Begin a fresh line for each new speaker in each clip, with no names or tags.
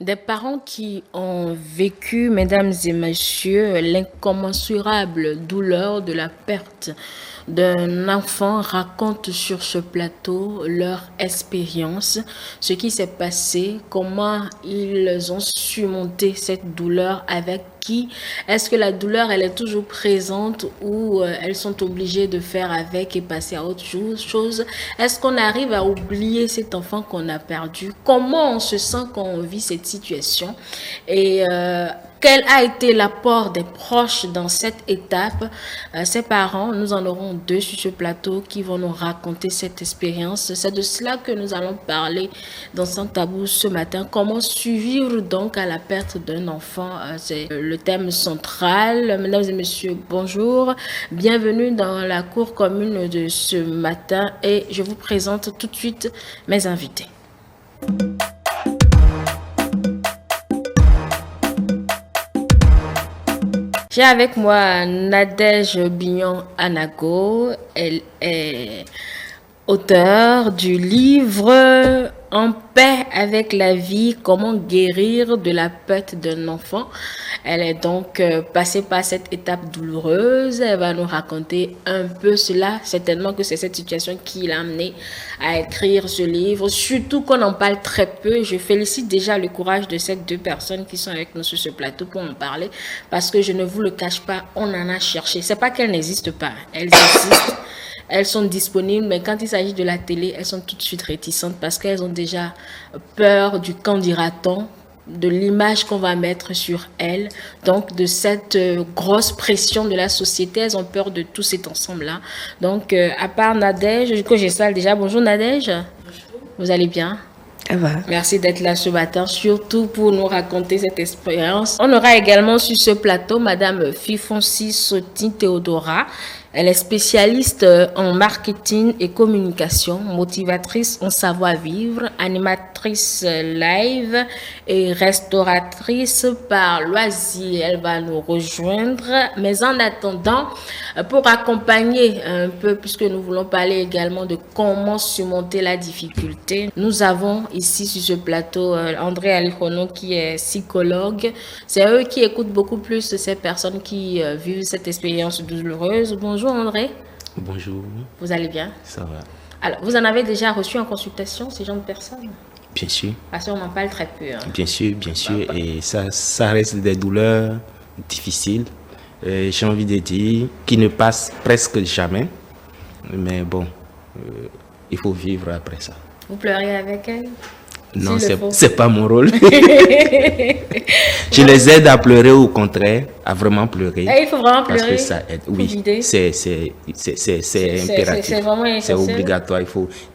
Des parents qui ont vécu, mesdames et messieurs, l'incommensurable douleur de la perte d'un enfant racontent sur ce plateau leur expérience, ce qui s'est passé, comment ils ont surmonté cette douleur, avec qui. Est-ce que la douleur, elle est toujours présente ou elles sont obligées de faire avec et passer à autre chose? Est-ce qu'on arrive à oublier cet enfant qu'on a perdu? Comment on se sent quand on vit cette situation? Et quel a été l'apport des proches dans cette étape? Ces parents, nous en aurons deux sur ce plateau qui vont nous raconter cette expérience. C'est de cela que nous allons parler dans Sans Tabou ce matin. Comment survivre donc à la perte d'un enfant? C'est le thème central. Mesdames et messieurs, bonjour. Bienvenue dans la cour commune de ce matin et je vous présente tout de suite mes invités. J'ai avec moi Nadège Bignon-Anago. Elle est auteure du livre En paix avec la vie, comment guérir de la perte d'un enfant. Elle est donc passée par cette étape douloureuse. Elle va nous raconter un peu cela. Certainement que c'est cette situation qui l'a amenée à écrire ce livre. Surtout qu'on en parle très peu. Je félicite déjà le courage de ces deux personnes qui sont avec nous sur ce plateau pour en parler. Parce que je ne vous le cache pas, on en a cherché. C'est pas qu'elles n'existent pas. Elles existent. Elles sont disponibles, mais quand il s'agit de la télé, elles sont tout de suite réticentes parce qu'elles ont déjà peur du qu'en dira-t-on, de l'image qu'on va mettre sur elles, donc de cette grosse pression de la société. Elles ont peur de tout cet ensemble-là. Donc, à part Nadège, que j'installe déjà. Bonjour Nadège. Bonjour. Vous allez bien?
Ça va.
Merci d'être là ce matin, surtout pour nous raconter cette expérience. On aura également sur ce plateau Madame Fifonsi Soti Théodora. Elle est spécialiste en marketing et communication, motivatrice en savoir-vivre, animatrice live et restauratrice par loisir. Elle va nous rejoindre. Mais en attendant, pour accompagner un peu, puisque nous voulons parler également de comment surmonter la difficulté, nous avons ici sur ce plateau André Alihono qui est psychologue. C'est eux qui écoutent beaucoup plus ces personnes qui vivent cette expérience douloureuse. Bonjour André.
Bonjour.
Vous allez bien?
Ça va.
Alors, vous en avez déjà reçu en consultation, ces genre de personnes?
Bien sûr.
Parce qu'on en parle très peu. Hein.
Bien sûr, bien sûr. Et ça reste des douleurs difficiles. J'ai envie de dire qui ne passent presque jamais. Mais bon, il faut vivre après ça.
Vous pleurez avec elle?
Non, c'est pas mon rôle. Je les aide à pleurer, au contraire, à vraiment pleurer.
Et il faut vraiment pleurer.
Parce que ça aide. Oui, c'est impératif.
C'est vraiment essentiel.
C'est obligatoire. Il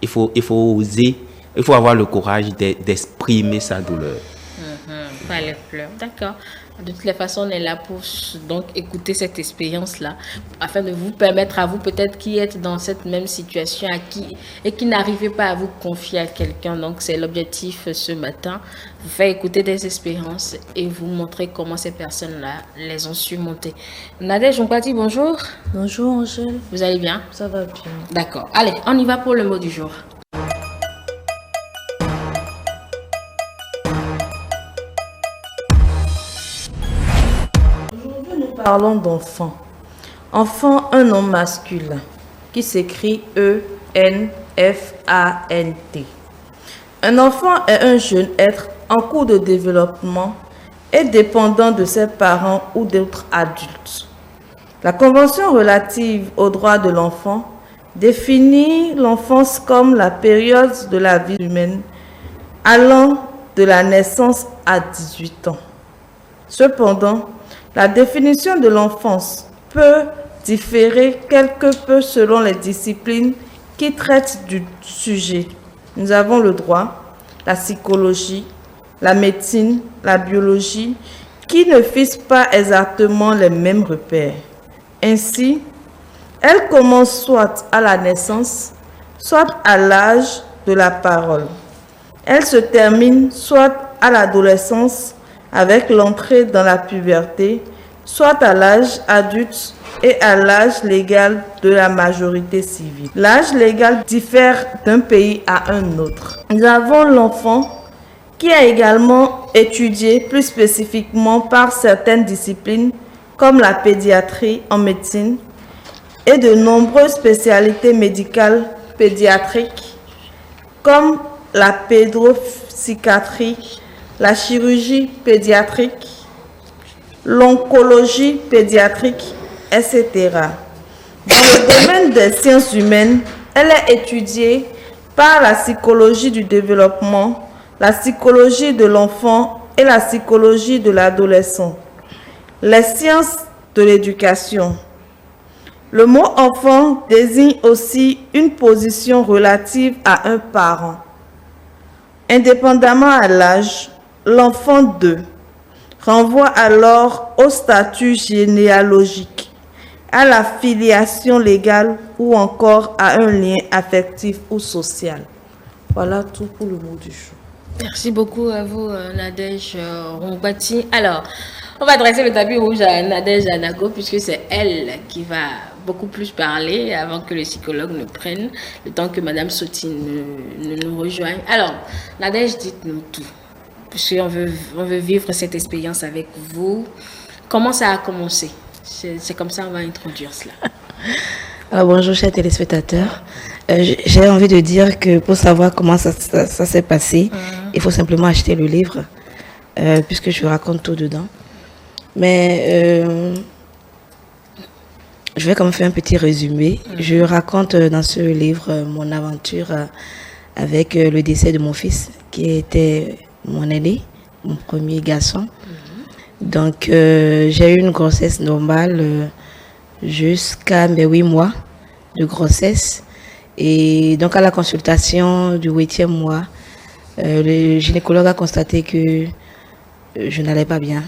faut oser, il faut avoir le courage d'exprimer sa douleur.
Pas les pleurs. D'accord. De toutes les façons, on est là pour donc écouter cette expérience-là, afin de vous permettre à vous, peut-être qui êtes dans cette même situation et qui n'arrivez pas à vous confier à quelqu'un. Donc, c'est l'objectif ce matin, vous faire écouter des expériences et vous montrer comment ces personnes-là les ont surmontées. Nadège, on peut dire bonjour.
Bonjour Angèle.
Vous allez bien?
Ça va bien.
D'accord. Allez, on y va pour le mot du jour.
Parlons d'enfant. Enfant, un nom masculin qui s'écrit E-N-F-A-N-T. Un enfant est un jeune être en cours de développement et dépendant de ses parents ou d'autres adultes. La Convention relative aux droits de l'enfant définit l'enfance comme la période de la vie humaine allant de la naissance à 18 ans. Cependant, la définition de l'enfance peut différer quelque peu selon les disciplines qui traitent du sujet. Nous avons le droit, la psychologie, la médecine, la biologie, qui ne fixent pas exactement les mêmes repères. Ainsi, elle commence soit à la naissance, soit à l'âge de la parole. Elle se termine soit à l'adolescence, avec l'entrée dans la puberté, soit à l'âge adulte et à l'âge légal de la majorité civile. L'âge légal diffère d'un pays à un autre. Nous avons l'enfant qui est également étudié plus spécifiquement par certaines disciplines comme la pédiatrie en médecine et de nombreuses spécialités médicales pédiatriques comme la pédopsychiatrie, la chirurgie pédiatrique, l'oncologie pédiatrique, etc. Dans le domaine des sciences humaines, elle est étudiée par la psychologie du développement, la psychologie de l'enfant et la psychologie de l'adolescent. Les sciences de l'éducation. Le mot enfant désigne aussi une position relative à un parent. Indépendamment à l'âge, l'enfant 2 renvoie alors au statut généalogique, à la filiation légale ou encore à un lien affectif ou social. Voilà tout pour le mot du jour.
Merci beaucoup à vous, Nadège Rongbati. Alors, on va dresser le tapis rouge à Nadège Anago, puisque c'est elle qui va beaucoup plus parler avant que le psychologue ne prenne le temps que Madame Soti ne nous rejoigne. Alors, Nadège, dites-nous tout, puisqu'on veut vivre cette expérience avec vous. Comment ça a commencé? C'est comme ça qu'on va introduire cela.
Alors, bonjour, chers téléspectateurs. J'ai envie de dire que pour savoir comment ça s'est passé, il faut simplement acheter le livre, puisque je raconte tout dedans. Mais je vais quand même faire un petit résumé. Je raconte dans ce livre mon aventure avec le décès de mon fils, qui était mon aîné, mon premier garçon. Donc, j'ai eu une grossesse normale jusqu'à mes 8 mois de grossesse. Et donc, à la consultation du 8e mois, le gynécologue a constaté que je n'allais pas bien.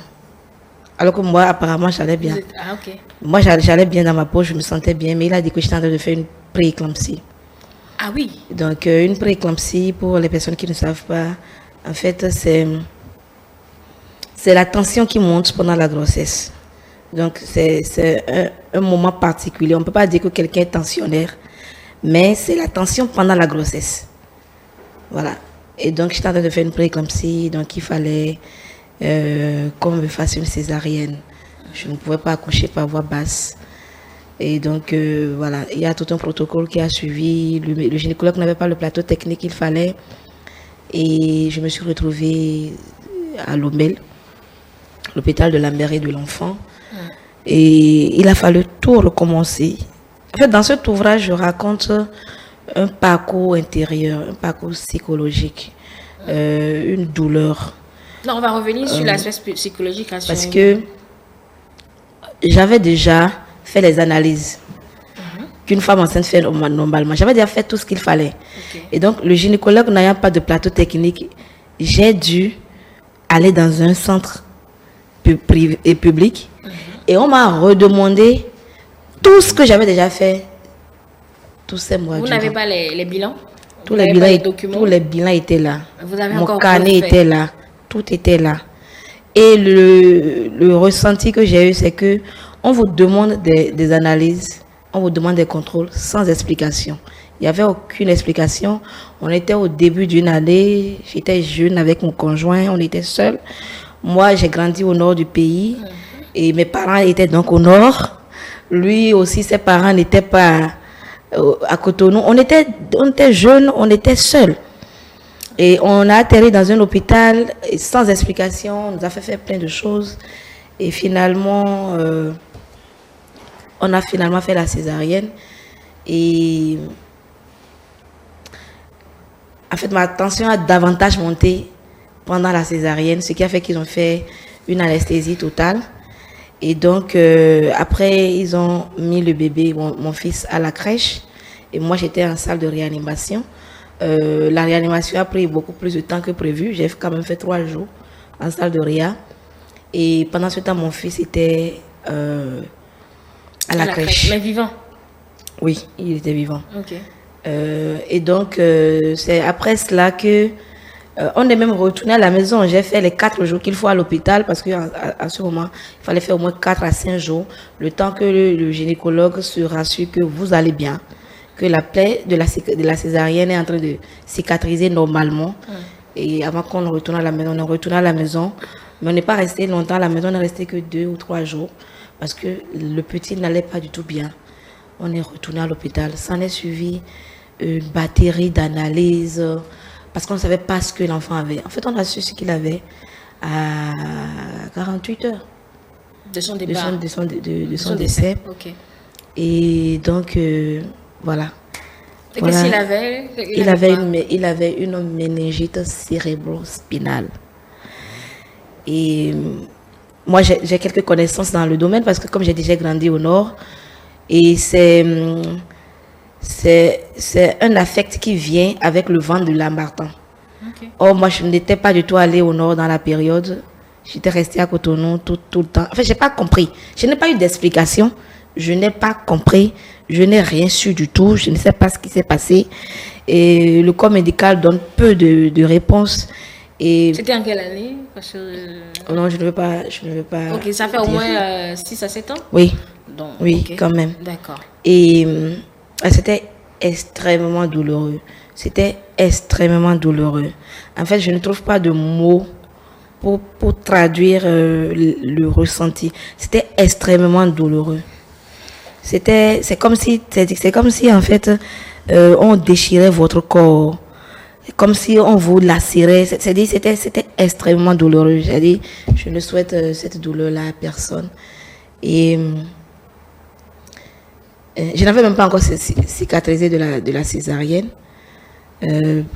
Alors que moi, apparemment, j'allais bien.
Ah, ok.
Moi, j'allais bien dans ma peau, je me sentais bien, mais il a dit que j'étais en train de faire une pré-éclampsie.
Ah oui.
Donc, une pré-éclampsie, pour les personnes qui ne savent pas, en fait, c'est la tension qui monte pendant la grossesse. Donc, c'est un moment particulier. On ne peut pas dire que quelqu'un est tensionnaire, mais c'est la tension pendant la grossesse. Voilà. Et donc, j'étais en train de faire une pré-éclampsie, donc il fallait qu'on me fasse une césarienne. Je ne pouvais pas accoucher par voie basse. Et donc, voilà, il y a tout un protocole qui a suivi. Le gynécologue n'avait pas le plateau technique qu'il fallait. Et je me suis retrouvée à Lombel, l'hôpital de la mère et de l'enfant. Et il a fallu tout recommencer. En fait, dans cet ouvrage, je raconte un parcours intérieur, un parcours psychologique, une douleur.
Non, on va revenir sur l'aspect psychologique.
Parce que j'avais déjà fait les analyses qu'une femme enceinte fait normalement. J'avais déjà fait tout ce qu'il fallait. Okay. Et donc, le gynécologue n'ayant pas de plateau technique, j'ai dû aller dans un centre privé et public. Et on m'a redemandé tout ce que j'avais déjà fait tous ces mois.
Vous n'avez pas les bilans?
Tous les bilans étaient là. Mon carnet était là. Tout était là. Et le ressenti que j'ai eu, c'est que on vous demande des analyses, on vous demande des contrôles sans explication. Il n'y avait aucune explication. On était au début d'une année, j'étais jeune avec mon conjoint, on était seuls. Moi, j'ai grandi au nord du pays et mes parents étaient donc au nord. Lui aussi, ses parents n'étaient pas à Cotonou. On était jeunes, on était seuls. Et on a atterri dans un hôpital sans explication, on nous a fait faire plein de choses. Et finalement, on a finalement fait la césarienne. Et en fait, ma tension a davantage monté pendant la césarienne, ce qui a fait qu'ils ont fait une anesthésie totale. Et donc, après, ils ont mis le bébé, mon fils, à la crèche. Et moi, j'étais en salle de réanimation. La réanimation a pris beaucoup plus de temps que prévu. J'ai quand même fait 3 jours en salle de réa. Et pendant ce temps, mon fils était à la crèche.
Mais vivant?
Oui, il était vivant.
Ok.
Et donc, c'est après cela que on est même retourné à la maison. J'ai fait les 4 jours qu'il faut à l'hôpital parce qu'à ce moment, il fallait faire au moins 4 à 5 jours, le temps que le gynécologue se rassure que vous allez bien, que la plaie de la césarienne est en train de cicatriser normalement Et avant qu'on retourne à la maison, on est retourné à la maison. Mais on n'est pas resté longtemps à la maison, on est resté que 2 ou 3 jours. Parce que le petit n'allait pas du tout bien. On est retourné à l'hôpital. Ça en est suivi une batterie d'analyses. Parce qu'on ne savait pas ce que l'enfant avait. En fait, on a su ce qu'il avait à 48 heures.
De son départ.
De son décès.
Ok.
Et donc, voilà.
Et
Voilà.
qu'est-ce qu'il avait?
Il avait une méningite cérébro-spinale. Et moi, j'ai quelques connaissances dans le domaine parce que comme j'ai déjà grandi au nord, et c'est un affect qui vient avec le vent de Lambartan.
Ok.
Or, moi, je n'étais pas du tout allée au nord dans la période. J'étais restée à Cotonou tout le temps. Enfin, j'ai pas compris. Je n'ai pas eu d'explication. Je n'ai pas compris. Je n'ai rien su du tout. Je ne sais pas ce qui s'est passé. Et le corps médical donne peu de réponses. Et
C'était en quelle année? Parce que...
non, je ne veux pas.
Ok, ça fait au
dire.
moins 6 à 7 ans?
Oui,
Donc,
oui,
ok.
quand même.
D'accord.
Et c'était extrêmement douloureux. C'était extrêmement douloureux. En fait, je ne trouve pas de mots pour traduire le ressenti. C'était extrêmement douloureux. C'est comme si en fait on déchirait votre corps, comme si on vous lacérait. C'était extrêmement douloureux. J'ai dit, je ne souhaite cette douleur-là à personne. Et je n'avais même pas encore cicatrisé de la césarienne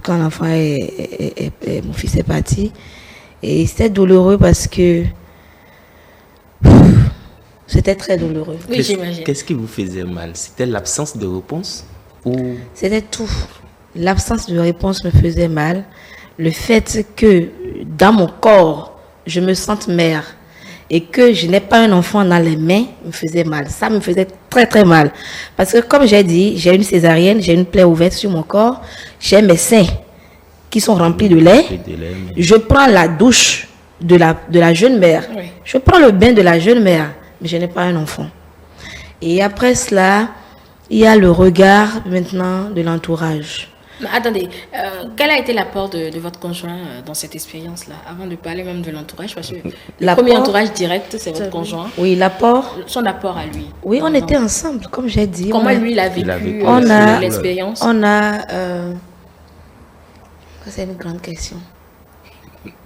quand l'enfant mon fils est parti. Et c'était douloureux parce que c'était très douloureux.
Oui, j'imagine.
Qu'est-ce qui vous faisait mal? C'était l'absence de réponse ou...
C'était tout. L'absence de réponse me faisait mal. Le fait que dans mon corps, je me sente mère et que je n'ai pas un enfant dans les mains me faisait mal. Ça me faisait très très mal. Parce que comme j'ai dit, j'ai une césarienne, j'ai une plaie ouverte sur mon corps, j'ai mes seins qui sont remplis de lait. Je prends la douche de la jeune mère.
Oui.
Je prends le bain de la jeune mère, mais je n'ai pas un enfant. Et après cela, il y a le regard maintenant de l'entourage.
Mais attendez, quel a été l'apport de votre conjoint dans cette expérience-là, avant de parler même de l'entourage, parce que le premier entourage direct, c'est votre conjoint.
Oui, l'apport.
Son apport à lui.
Oui, on était ensemble, comme j'ai dit.
Comment lui, il a vécu l'expérience?
On a... c'est une grande question.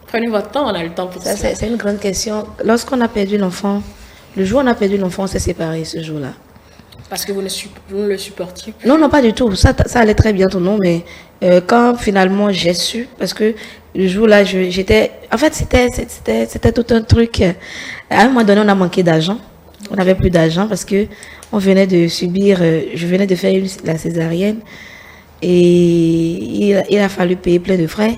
Prenez votre temps, on a le temps pour ça.
C'est une grande question. Lorsqu'on a perdu l'enfant, le jour où on a perdu l'enfant, on s'est séparés ce jour-là.
Parce que vous ne le supportiez plus.
Non, pas du tout. Ça allait très bien, ton nom, mais quand finalement j'ai su, parce que le jour-là, j'étais... En fait, c'était tout un truc. À un moment donné, on a manqué d'argent. On n'avait plus d'argent parce que on venait de subir... je venais de faire la césarienne et il a fallu payer plein de frais.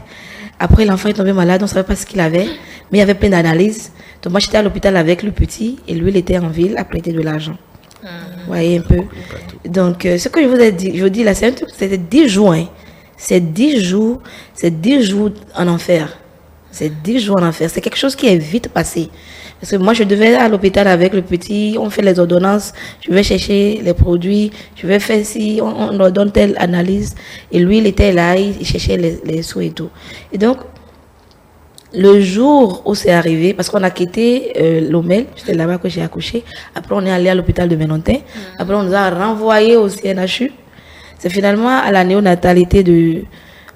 Après, l'enfant est tombé malade, on ne savait pas ce qu'il avait, mais il y avait plein d'analyses. Donc moi, j'étais à l'hôpital avec le petit et lui, il était en ville à prêter de l'argent. Vous voyez un peu. Donc, ce que je vous ai dit, je vous dis là, c'est un truc, c'était 10 jours. Hein. C'est 10 jours en enfer. C'est 10 jours en enfer. C'est quelque chose qui est vite passé. Parce que moi, je devais aller à l'hôpital avec le petit, on fait les ordonnances, je vais chercher les produits, je vais faire si on leur donne telle analyse. Et lui, il était là, il cherchait les sous et tout. Et donc, le jour où c'est arrivé, parce qu'on a quitté l'Omel, c'était là-bas que j'ai accouché. Après, on est allé à l'hôpital de Menontin. Après, on nous a renvoyés au CNHU. C'est finalement à la néonatalité de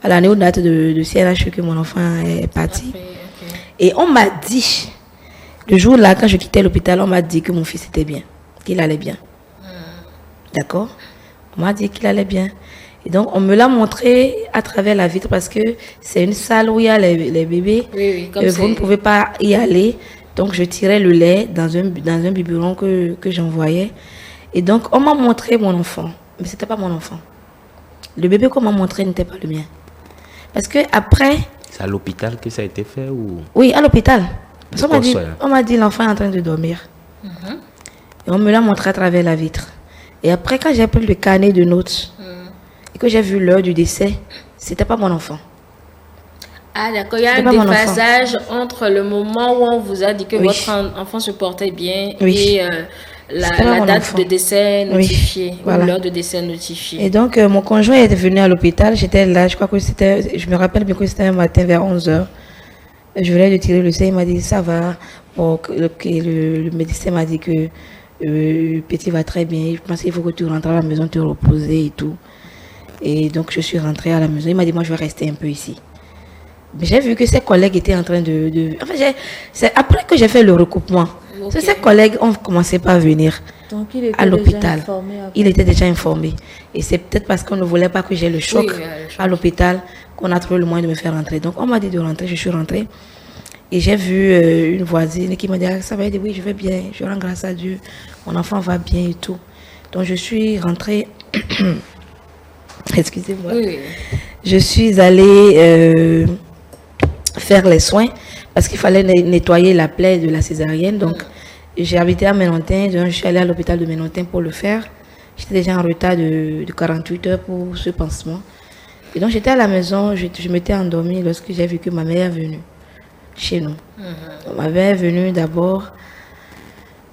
CNHU que mon enfant est parti.
Okay.
Et on m'a dit, le jour-là, quand je quittais l'hôpital, on m'a dit que mon fils était bien, qu'il allait bien. D'accord? On m'a dit qu'il allait bien. Et donc, on me l'a montré à travers la vitre parce que c'est une salle où il y a les bébés.
Oui, comme
vous ne pouvez pas y aller. Donc, je tirais le lait dans un biberon que j'envoyais. Et donc, on m'a montré mon enfant. Mais ce n'était pas mon enfant. Le bébé qu'on m'a montré n'était pas le mien. Parce que après...
C'est à l'hôpital que ça a été fait ou...
Oui, à l'hôpital. On m'a dit l'enfant est en train de dormir. Et on me l'a montré à travers la vitre. Et après, quand j'ai pris le carnet de notes et que j'ai vu l'heure du décès, c'était pas mon enfant.
Ah d'accord, il y a un déphasage entre le moment où on vous a dit que votre enfant se portait bien et la date de décès notifiée,
oui, voilà.
ou l'heure de décès notifiée.
Et donc, mon conjoint est venu à l'hôpital. J'étais là, je crois que c'était, je me rappelle bien que c'était un matin vers 11h. Je venais de tirer le sein, il m'a dit ça va. Bon, le médecin m'a dit que le petit va très bien. Je pense qu'il faut que tu rentres à la maison, te reposer et tout. Et donc, je suis rentrée à la maison. Il m'a dit, moi, je vais rester un peu ici. Mais j'ai vu que ses collègues étaient en train Enfin, c'est après que j'ai fait le recoupement. Okay. Ses collègues ont commencé par venir à l'hôpital. Il était déjà informé. Et c'est peut-être parce qu'on ne voulait pas que j'ai le choc à l'hôpital qu'on a trouvé le moyen de me faire rentrer. Donc, on m'a dit de rentrer. Je suis rentrée. Et j'ai vu une voisine qui m'a dit, ça va, dit, oui, je vais bien. Je rends grâce à Dieu. Mon enfant va bien et tout. Donc, je suis rentrée. Excusez-moi. Oui. Je suis allée faire les soins parce qu'il fallait nettoyer la plaie de la césarienne. Donc, j'ai habité à Ménontin. Donc, je suis allée à l'hôpital de Ménontin pour le faire. J'étais déjà en retard de 48 heures pour ce pansement. Et donc, j'étais à la maison. Je m'étais endormie lorsque j'ai vu que ma mère est venue chez nous. Ma mère est venue d'abord.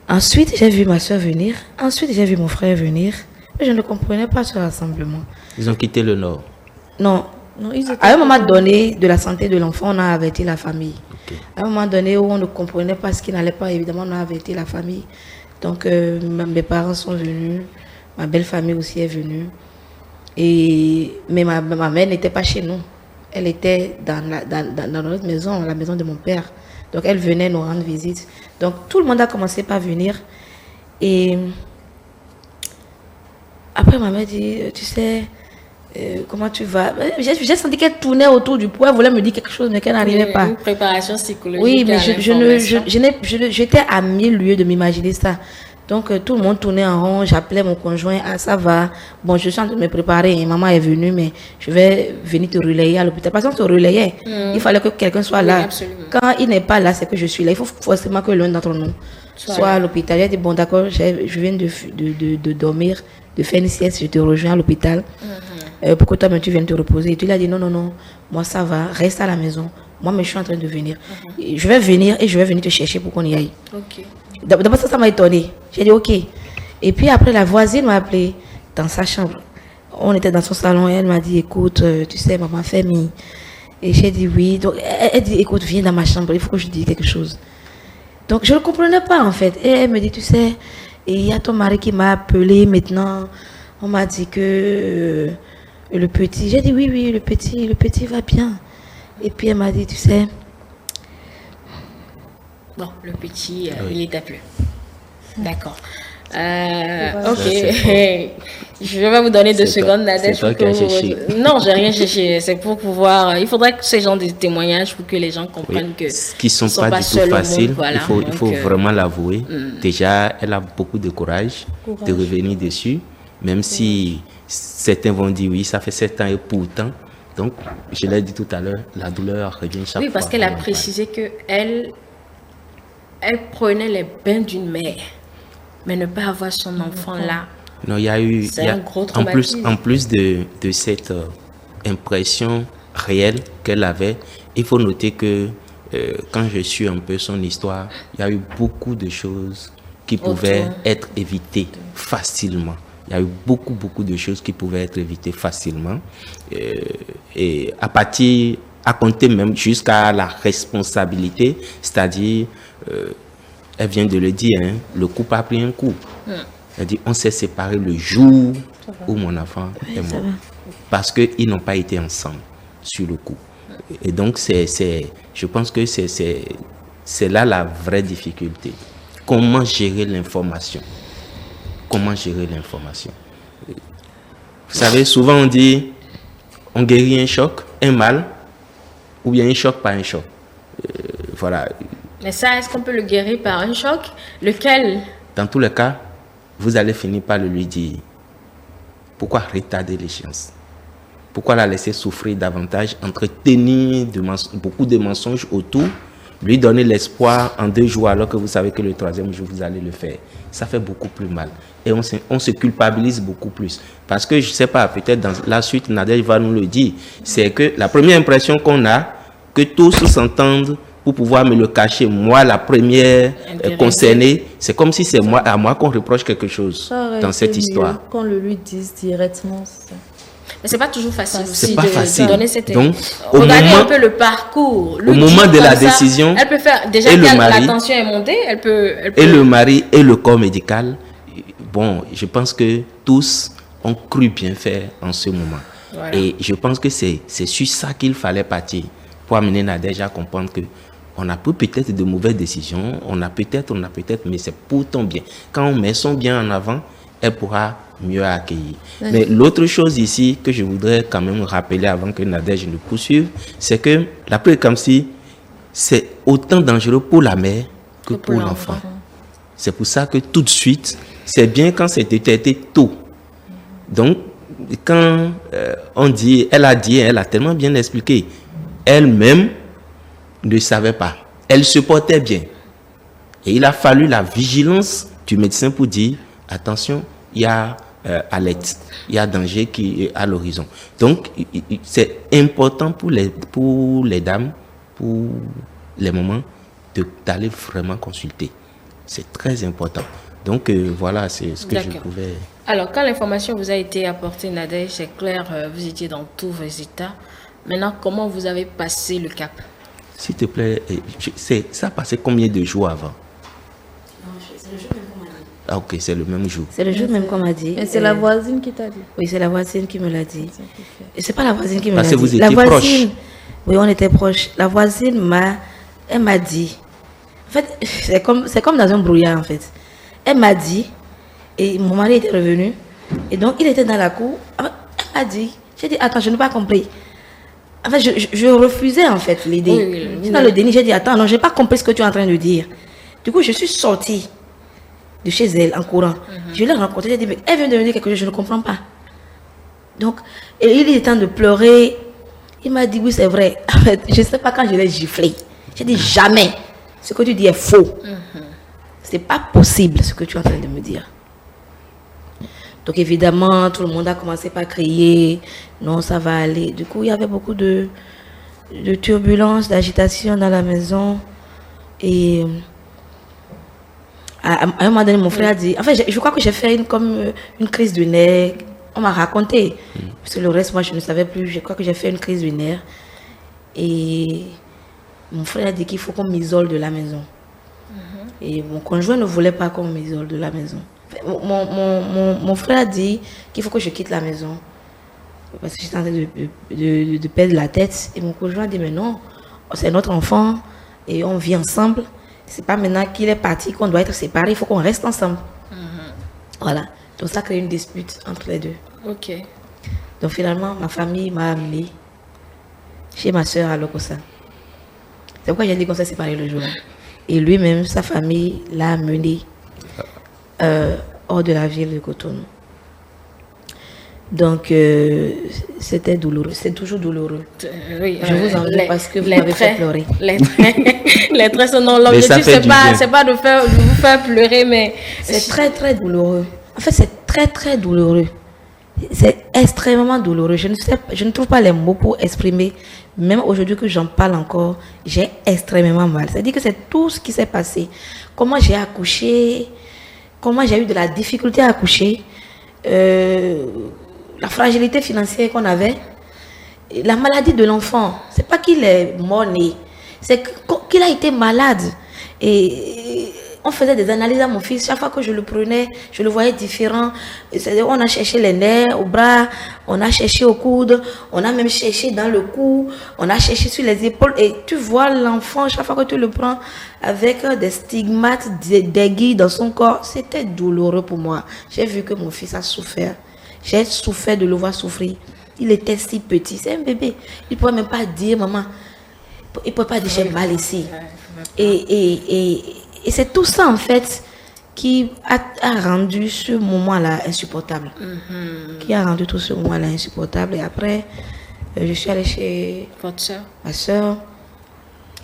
Ensuite, j'ai vu ma soeur venir. Ensuite, j'ai vu mon frère venir. Mais je ne comprenais pas ce rassemblement.
Ils ont quitté le Nord?
Non. À un moment donné de la santé de l'enfant, on a averti la famille. Okay. À un moment donné où on ne comprenait pas ce qui n'allait pas, évidemment, on a averti la famille. Donc, mes parents sont venus, ma belle famille aussi est venue. Mais ma mère n'était pas chez nous. Elle était dans notre maison, la maison de mon père. Donc, elle venait nous rendre visite. Donc, tout le monde a commencé par venir. Et après, ma mère dit, tu sais... comment tu vas? J'ai senti qu'elle tournait autour du pot. Elle voulait me dire quelque chose, mais qu'elle n'arrivait pas.
Une préparation psychologique.
Oui, mais j'étais à 1000 lieues de m'imaginer ça. Donc, tout le monde tournait en rond. J'appelais mon conjoint. Ah, ça va. Bon, je suis en train de me préparer. Maman est venue, mais je vais venir te relayer à l'hôpital. Parce qu'on se relayait. Il fallait que quelqu'un soit là.
Absolument.
Quand il n'est pas là, c'est que je suis là. Il faut forcément que l'un d'entre nous soit à l'hôpital. J'ai dit, bon, d'accord, je viens de dormir, de faire une sieste. Je te rejoins à l'hôpital. Pour que toi-même tu viennes te reposer. Et tu lui as dit non, moi ça va, reste à la maison. Moi, mais je suis en train de venir. Je vais venir et je vais venir te chercher pour qu'on y aille.
Okay.
D'abord, ça m'a étonnée. J'ai dit ok. Et puis après, la voisine m'a appelé dans sa chambre. On était dans son salon et elle m'a dit écoute, tu sais, maman famille. Et j'ai dit oui. Donc, elle dit écoute, viens dans ma chambre, il faut que je te dise quelque chose. Donc, je ne comprenais pas en fait. Et elle me dit tu sais, il y a ton mari qui m'a appelé maintenant. On m'a dit que. Le petit, j'ai dit oui, le petit va bien. Et puis elle m'a dit, tu sais.
Bon, le petit, il est plus. D'accord. Ok. Je vais vous donner 2 secondes, Nadège.
C'est toi qui as cherché.
Non, j'ai rien cherché. C'est pour pouvoir. Il faudrait que ces gens des témoignages pour que les gens comprennent que.
Qui sont pas du tout faciles. Voilà. Il faut vraiment l'avouer. Déjà, elle a beaucoup de courage de revenir dessus, même si. Certains vont dire oui, ça fait 7 ans et pourtant. Donc, je l'ai dit tout à l'heure, la douleur revient chaque fois.
Oui, parce qu'elle a précisé qu'elle prenait les bains d'une mère, mais ne pas avoir son enfant là.
Non, il y a eu.
C'est un gros traumatisme.
En plus de cette impression réelle qu'elle avait, il faut noter que quand je suis un peu son histoire, il y a eu beaucoup de choses qui pouvaient être évitées facilement. Il y a eu beaucoup de choses qui pouvaient être évitées facilement. Et à compter même jusqu'à la responsabilité, c'est-à-dire, elle vient de le dire, hein, le couple a pris un coup. Elle dit, on s'est séparés le jour où mon enfant est mort. Parce qu'ils n'ont pas été ensemble sur le coup. Et donc, je pense que c'est là la vraie difficulté. Comment gérer l'information? Comment gérer l'information? Vous savez, souvent on dit, on guérit un choc, un mal, ou bien un choc par un choc. Voilà.
Mais ça, est-ce qu'on peut le guérir par un choc? Lequel?
Dans tous les cas, vous allez finir par le lui dire. Pourquoi retarder l'échéance? Pourquoi la laisser souffrir davantage, entretenir beaucoup de mensonges autour, lui donner l'espoir en 2 jours alors que vous savez que le 3e jour, vous allez le faire? Ça fait beaucoup plus mal. Et on se culpabilise beaucoup plus. Parce que, je ne sais pas, peut-être dans la suite, Nadège va nous le dire, c'est que la première impression qu'on a, que tous s'entendent pour pouvoir me le cacher, moi, la première concernée, c'est comme si c'est moi, à moi qu'on reproche quelque chose dans cette histoire.
Qu'on le lui dise directement.
Mais c'est pas toujours facile aussi
C'est pas facile.
donner cette...
Donc,
regardez un peu le parcours.
Au moment de la décision,
elle peut faire, déjà
et
que
le mari,
la tension est montée, elle peut...
Et le mari et le corps médical, bon, je pense que tous ont cru bien faire en ce moment. Voilà. Et je pense que c'est sur ça qu'il fallait partir pour amener Nadège à comprendre que on a peut-être de mauvaises décisions, on a peut-être, mais c'est pour ton bien. Quand on met son bien en avant, elle pourra mieux accueillir. Oui. Mais l'autre chose ici que je voudrais quand même rappeler avant que Nadège ne poursuive, c'est que la prééclampsie, c'est autant dangereux pour la mère que pour l'enfant. C'est pour ça que tout de suite, c'est bien quand c'est détecté tôt. Donc, quand on dit, elle a tellement bien expliqué, elle-même ne savait pas. Elle se portait bien. Et il a fallu la vigilance du médecin pour dire, attention, il y a alerte, il y a danger qui est à l'horizon. Donc, c'est important pour les dames, pour les mamans, d'aller vraiment consulter. C'est très important. Donc, voilà, c'est ce que je pouvais...
Alors, quand l'information vous a été apportée, Nadège, c'est clair, vous étiez dans tous vos états. Maintenant, comment vous avez passé le cap?
S'il te plaît, ça a passé combien de jours avant?
C'est le jour même qu'on m'a dit.
Ah, ok, c'est le même jour.
C'est le jour même qu'on m'a dit.
Et c'est la voisine qui t'a dit?
Oui, c'est la voisine qui me l'a dit. Et c'est pas la voisine qui me l'a dit.
Parce que vous étiez
la voisine,
proche.
Oui, on était proches. La voisine m'a dit. En fait, c'est comme dans un brouillard, en fait. Elle m'a dit, et mon mari était revenu, et donc il était dans la cour. Elle m'a dit, j'ai dit, attends, je n'ai pas compris. En fait, je refusais, en fait, l'idée. Oui. Dans le déni, j'ai dit, attends, non, je n'ai pas compris ce que tu es en train de dire. Du coup, je suis sortie de chez elle en courant. Je l'ai rencontrée, j'ai dit, mais elle vient de me dire quelque chose, je ne comprends pas. Donc, et il est temps de pleurer. Il m'a dit, oui, c'est vrai. En fait, je ne sais pas quand je l'ai giflé. J'ai dit, jamais. Ce que tu dis est faux. C'est pas possible ce que tu es en train de me dire. Donc évidemment, tout le monde a commencé par crier, non, ça va aller. Du coup, il y avait beaucoup de turbulences, d'agitation dans la maison. Et à un moment donné, mon frère a dit, en fait, je crois que j'ai fait une crise du nerf. On m'a raconté, parce que le reste, moi, je ne savais plus. Je crois que j'ai fait une crise du nerf. Et mon frère a dit qu'il faut qu'on m'isole de la maison. Et mon conjoint ne voulait pas qu'on m'isole de la maison. Mon frère a dit qu'il faut que je quitte la maison. Parce que j'étais en train de perdre la tête. Et mon conjoint a dit, mais non, c'est notre enfant et on vit ensemble. C'est pas maintenant qu'il est parti qu'on doit être séparés, il faut qu'on reste ensemble. Voilà. Donc ça crée une dispute entre les deux.
Ok.
Donc finalement, ma famille m'a amené chez ma soeur à Lokossa. C'est pourquoi j'ai dit qu'on s'est séparés le jour-là. Et lui-même, sa famille l'a amené hors de la ville de Cotonou. Donc, c'était douloureux. C'est toujours douloureux.
Oui,
je vous en veux parce que vous m'avez fait pleurer.
Les traits sont non. L'objectif, c'est pas de vous faire pleurer, mais...
C'est très, très douloureux. En fait, c'est très, très douloureux. C'est extrêmement douloureux. Je ne trouve pas les mots pour exprimer. Même aujourd'hui que j'en parle encore, j'ai extrêmement mal. C'est-à-dire que c'est tout ce qui s'est passé. Comment j'ai accouché, comment j'ai eu de la difficulté à accoucher, la fragilité financière qu'on avait, la maladie de l'enfant. C'est pas qu'il est mort-né, c'est qu'il a été malade. Et on faisait des analyses à mon fils. Chaque fois que je le prenais, je le voyais différent. C'est-à-dire, on a cherché les nerfs au bras, on a cherché au coude, on a même cherché dans le cou, on a cherché sur les épaules. Et tu vois l'enfant, chaque fois que tu le prends, avec des stigmates, des guilles dans son corps, c'était douloureux pour moi. J'ai vu que mon fils a souffert. J'ai souffert de le voir souffrir. Il était si petit, c'est un bébé. Il ne pouvait même pas dire, maman, il ne pouvait pas dire j'ai mal ici. Et c'est tout ça, en fait, qui a rendu ce moment-là insupportable. Qui a rendu tout ce moment-là insupportable. Et après, je suis allée chez ma soeur.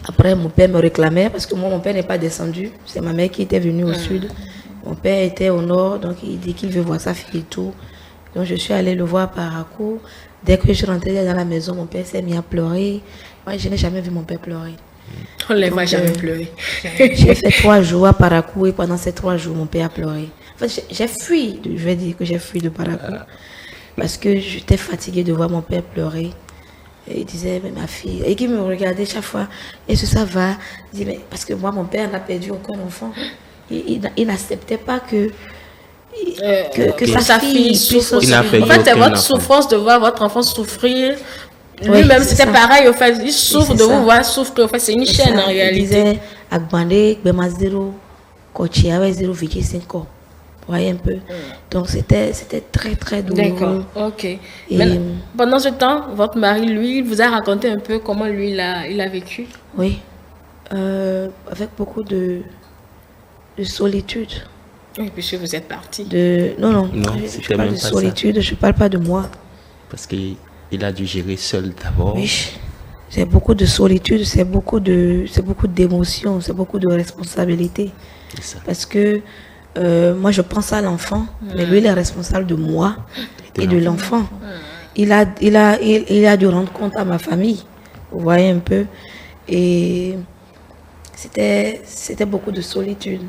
Après, mon père me réclamait parce que moi, mon père n'est pas descendu. C'est ma mère qui était venue au sud. Mon père était au nord, donc il dit qu'il veut voir sa fille et tout. Donc, je suis allée le voir par coup. Dès que je suis rentrée dans la maison, mon père s'est mis à pleurer. Moi, je n'ai jamais vu mon père pleurer.
On ne les voit
Donc,
jamais pleurer.
J'ai fait 3 jours à Parakou et pendant ces 3 jours, mon père a pleuré. En fait, j'ai fui, je vais dire que j'ai fui de Parakou. Parce que j'étais fatiguée de voir mon père pleurer. Et il disait, mais ma fille, et qui me regardait chaque fois, est-ce que ça va? Il dit, mais parce que moi, mon père n'a perdu aucun enfant. Il n'acceptait pas que
sa fille souffre aussi. En fait, c'est votre souffrance de voir votre enfant souffrir. Lui-même, c'était pareil. Au fait, il souffre de vous voir souffrir. En fait, c'est une chaîne en réalité.
Il disait, Agbande, Bema 0, Kochi, avec 0,5 ans. Vous voyez un peu. Donc, c'était très, très douloureux.
D'accord, ok. Mais pendant ce temps, votre mari, lui, il vous a raconté un peu comment lui, il a vécu?
Oui. Avec beaucoup de solitude.
Oui, puisque vous êtes parti.
Non, je parle de solitude, je ne parle pas de moi.
Parce qu'il a dû gérer seul d'abord.
Oui, c'est beaucoup de solitude, c'est beaucoup d'émotions, c'est beaucoup de responsabilités. Parce que moi, je pense à l'enfant, mais lui, il est responsable de moi et de l'enfant. Il a dû rendre compte à ma famille, vous voyez un peu. Et c'était beaucoup de solitude.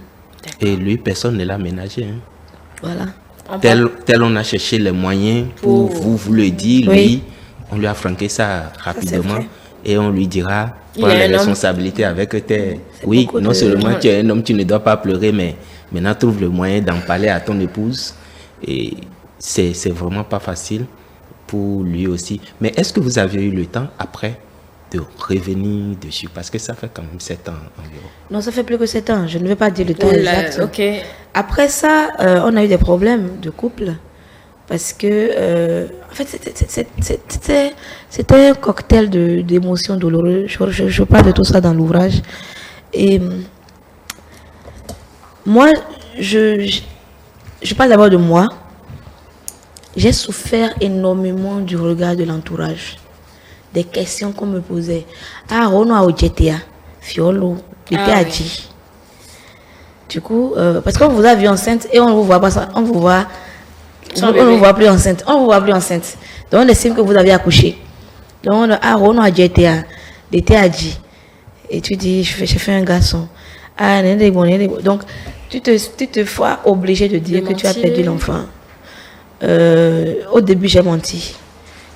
Et lui, personne ne l'a ménagé. Hein.
Voilà.
Tel on a cherché les moyens pour vous le dire, lui, on lui a franqué ça rapidement et on lui dira, prends les responsabilités avec tes... Oui, non seulement tu es un homme, tu ne dois pas pleurer, mais maintenant trouve le moyen d'en parler à ton épouse. Et c'est vraiment pas facile pour lui aussi. Mais est-ce que vous avez eu le temps après de revenir dessus? Parce que ça fait quand même 7 ans environ.
Non, ça fait plus que 7 ans. Je ne vais pas dire le temps exact.
Okay.
Après ça, on a eu des problèmes de couple. Parce que, en fait, c'était un cocktail d'émotions douloureuses. Je parle de tout ça dans l'ouvrage. Et moi, je parle d'abord de moi. J'ai souffert énormément du regard de l'entourage. Des questions qu'on me posait. Ah, on a GTA, Fiolo, dit. Du coup, parce qu'on vous a vu enceinte et on ne vous voit pas ça, on vous voit plus enceinte, Donc on estime que vous avez accouché. Donc on a GTA, dit. Et tu dis, j'ai fait un garçon. Ah, donc tu te vois obligé de dire que tu as perdu l'enfant. Au début j'ai menti,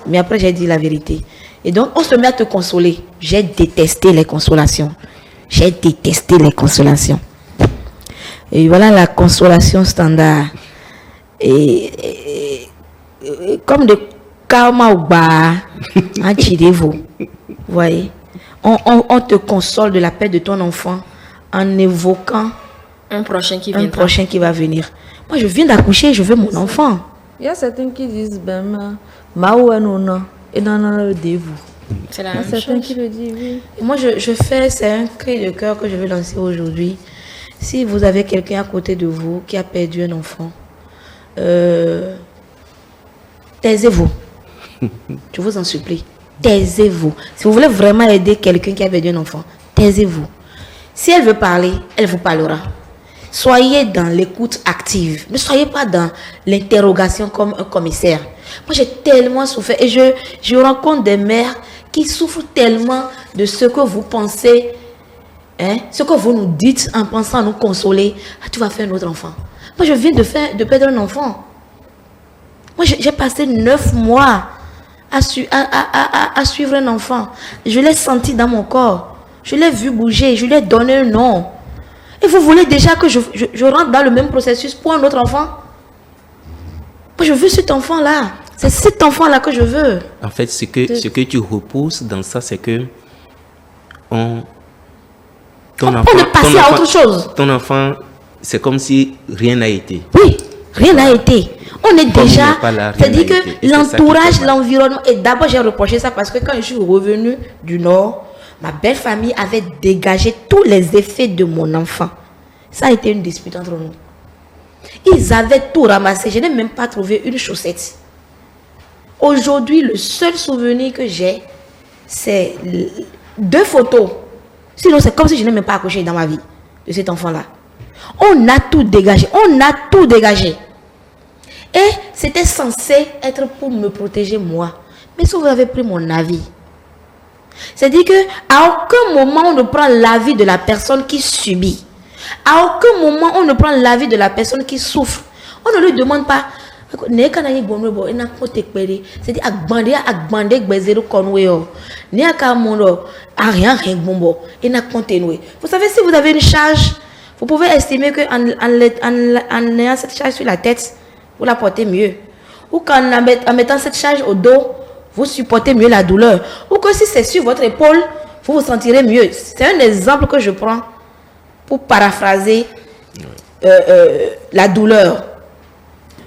mais après j'ai dit la vérité. Et donc, on se met à te consoler. J'ai détesté les consolations. Et voilà la consolation standard. Et comme de karma ou bas, vous voyez, on te console de la perte de ton enfant en évoquant
un prochain qui
va venir. Moi, je viens d'accoucher, je veux mon enfant.
Il y a certains qui disent, Maouanouna. Et non, vous.
C'est la même
certains
chose.
qui le disent, oui.
Et moi, c'est un cri de cœur que je vais lancer aujourd'hui. Si vous avez quelqu'un à côté de vous qui a perdu un enfant, taisez-vous. Je vous en supplie. Taisez-vous. Si vous voulez vraiment aider quelqu'un qui a perdu un enfant, taisez-vous. Si elle veut parler, elle vous parlera. Soyez dans l'écoute active. Ne soyez pas dans l'interrogation comme un commissaire. Moi, j'ai tellement souffert et je rencontre des mères qui souffrent tellement de ce que vous pensez, ce que vous nous dites en pensant à nous consoler. Ah, tu vas faire un autre enfant. Moi, je viens de perdre un enfant. Moi, j'ai passé 9 mois à suivre un enfant. Je l'ai senti dans mon corps. Je l'ai vu bouger. Je lui ai donné un nom. Et vous voulez déjà que je rentre dans le même processus pour un autre enfant? Moi, je veux cet enfant-là. C'est cet enfant-là que je veux.
En fait, ce que tu repousses dans ça, c'est que on
est passé à autre chose.
Ton enfant, c'est comme si rien n'a été.
Oui, rien n'a été. On est
Comme
déjà...
Là,
c'est-à-dire que l'entourage, l'environnement... Et d'abord, j'ai reproché ça parce que quand je suis revenue du Nord, ma belle famille avait dégagé tous les effets de mon enfant. Ça a été une dispute entre nous. Ils avaient tout ramassé. Je n'ai même pas trouvé une chaussette. Aujourd'hui, le seul souvenir que j'ai, c'est 2 photos. Sinon, c'est comme si je n'ai même pas accouché dans ma vie de cet enfant-là. On a tout dégagé. Et c'était censé être pour me protéger moi. Mais si vous avez pris mon avis, C'est-à-dire qu'à aucun moment on ne prend l'avis de la personne qui subit. À aucun moment on ne prend l'avis de la personne qui souffre. On ne lui demande pas. C'est-à-dire, vous savez, si vous avez une charge, vous pouvez estimer qu'en ayant cette charge sur la tête, vous la portez mieux. Ou qu'en mettant cette charge au dos, vous supportez mieux la douleur. Ou que si c'est sur votre épaule, vous vous sentirez mieux. C'est un exemple que je prends pour paraphraser la douleur.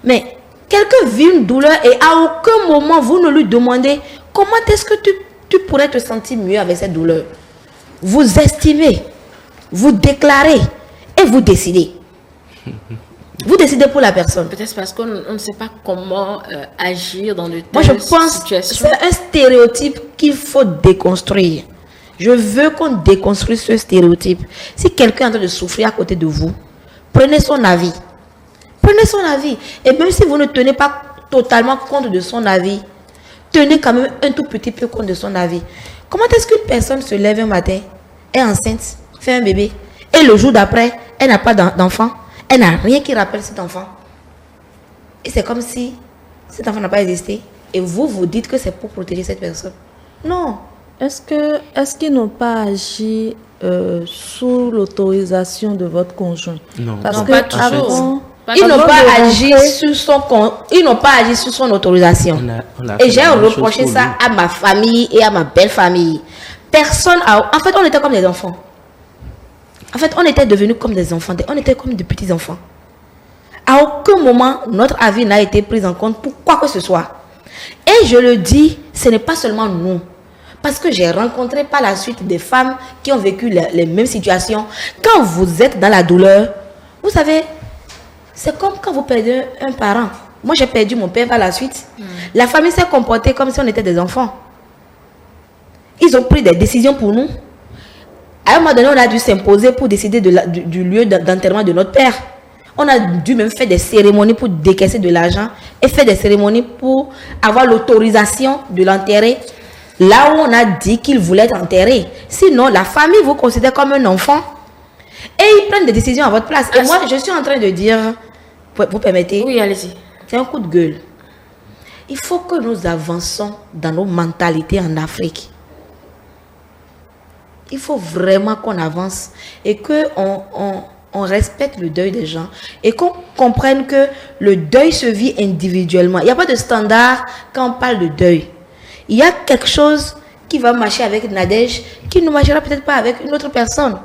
Mais quelqu'un vit une douleur et à aucun moment vous ne lui demandez comment est-ce que tu pourrais te sentir mieux avec cette douleur. Vous estimez, vous déclarez et vous décidez. Vous décidez pour la personne.
Peut-être parce qu'on ne sait pas comment agir dans de telles
Moi, je pense que c'est un stéréotype qu'il faut déconstruire. Je veux qu'on déconstruise ce stéréotype. Si quelqu'un est en train de souffrir à côté de vous, prenez son avis. Prenez son avis. Et même si vous ne tenez pas totalement compte de son avis, tenez quand même un tout petit peu compte de son avis. Comment est-ce qu'une personne se lève un matin, est enceinte, fait un bébé, et le jour d'après, elle n'a pas d'enfant, elle n'a rien qui rappelle cet enfant. Et c'est comme si cet enfant n'a pas existé. Et vous, vous dites que c'est pour protéger cette personne. Non.
Est-ce qu'ils n'ont pas agi sous l'autorisation de votre conjoint?
Non,
Parce
non,
que
pas toujours.
avant,
Ils n'ont pas agi
rentrer-
sur son autorisation.
On a
Et
fait
j'ai
la même
reproché
chose pour
ça
lui.
à ma famille et à ma belle famille. En fait, on était comme des enfants. En fait, on était devenus comme des enfants. On était comme des petits enfants. À aucun moment, notre avis n'a été pris en compte pour quoi que ce soit. Et je le dis, ce n'est pas seulement nous. Parce que j'ai rencontré par la suite des femmes qui ont vécu les mêmes situations. Quand vous êtes dans la douleur, vous savez, c'est comme quand vous perdez un parent. Moi, j'ai perdu mon père par la suite. La famille s'est comportée comme si on était des enfants. Ils ont pris des décisions pour nous. À un moment donné, on a dû s'imposer pour décider du lieu d'enterrement de notre père. On a dû même faire des cérémonies pour décaisser de l'argent et faire des cérémonies pour avoir l'autorisation de l'enterrer là où on a dit qu'il voulait être enterré. Sinon, la famille vous considère comme un enfant et ils prennent des décisions à votre place. Et moi, je suis en train de dire, vous permettez?
Oui, allez-y.
C'est un coup de gueule. Il faut que nous avançons dans nos mentalités en Afrique. Il faut vraiment qu'on avance et qu'on respecte le deuil des gens et qu'on comprenne que le deuil se vit individuellement. Il n'y a pas de standard quand on parle de deuil. Il y a quelque chose qui va marcher avec Nadège qui ne marchera peut-être pas avec une autre personne.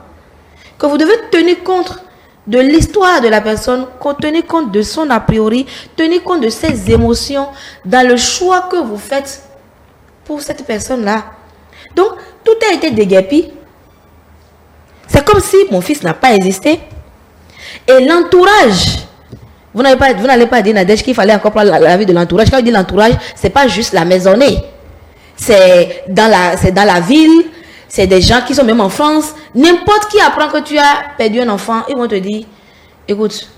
Que vous devez tenir compte de l'histoire de la personne, tenir compte de son a priori, tenir compte de ses émotions dans le choix que vous faites pour cette personne-là. Donc, tout a été déguerpi. C'est comme si mon fils n'a pas existé. Et l'entourage, vous n'allez pas dire, Nadège, qu'il fallait encore prendre la vie de l'entourage. Quand je dis l'entourage, ce n'est pas juste la maisonnée. C'est dans la ville, c'est des gens qui sont même en France. N'importe qui apprend que tu as perdu un enfant, ils vont te dire, écoute,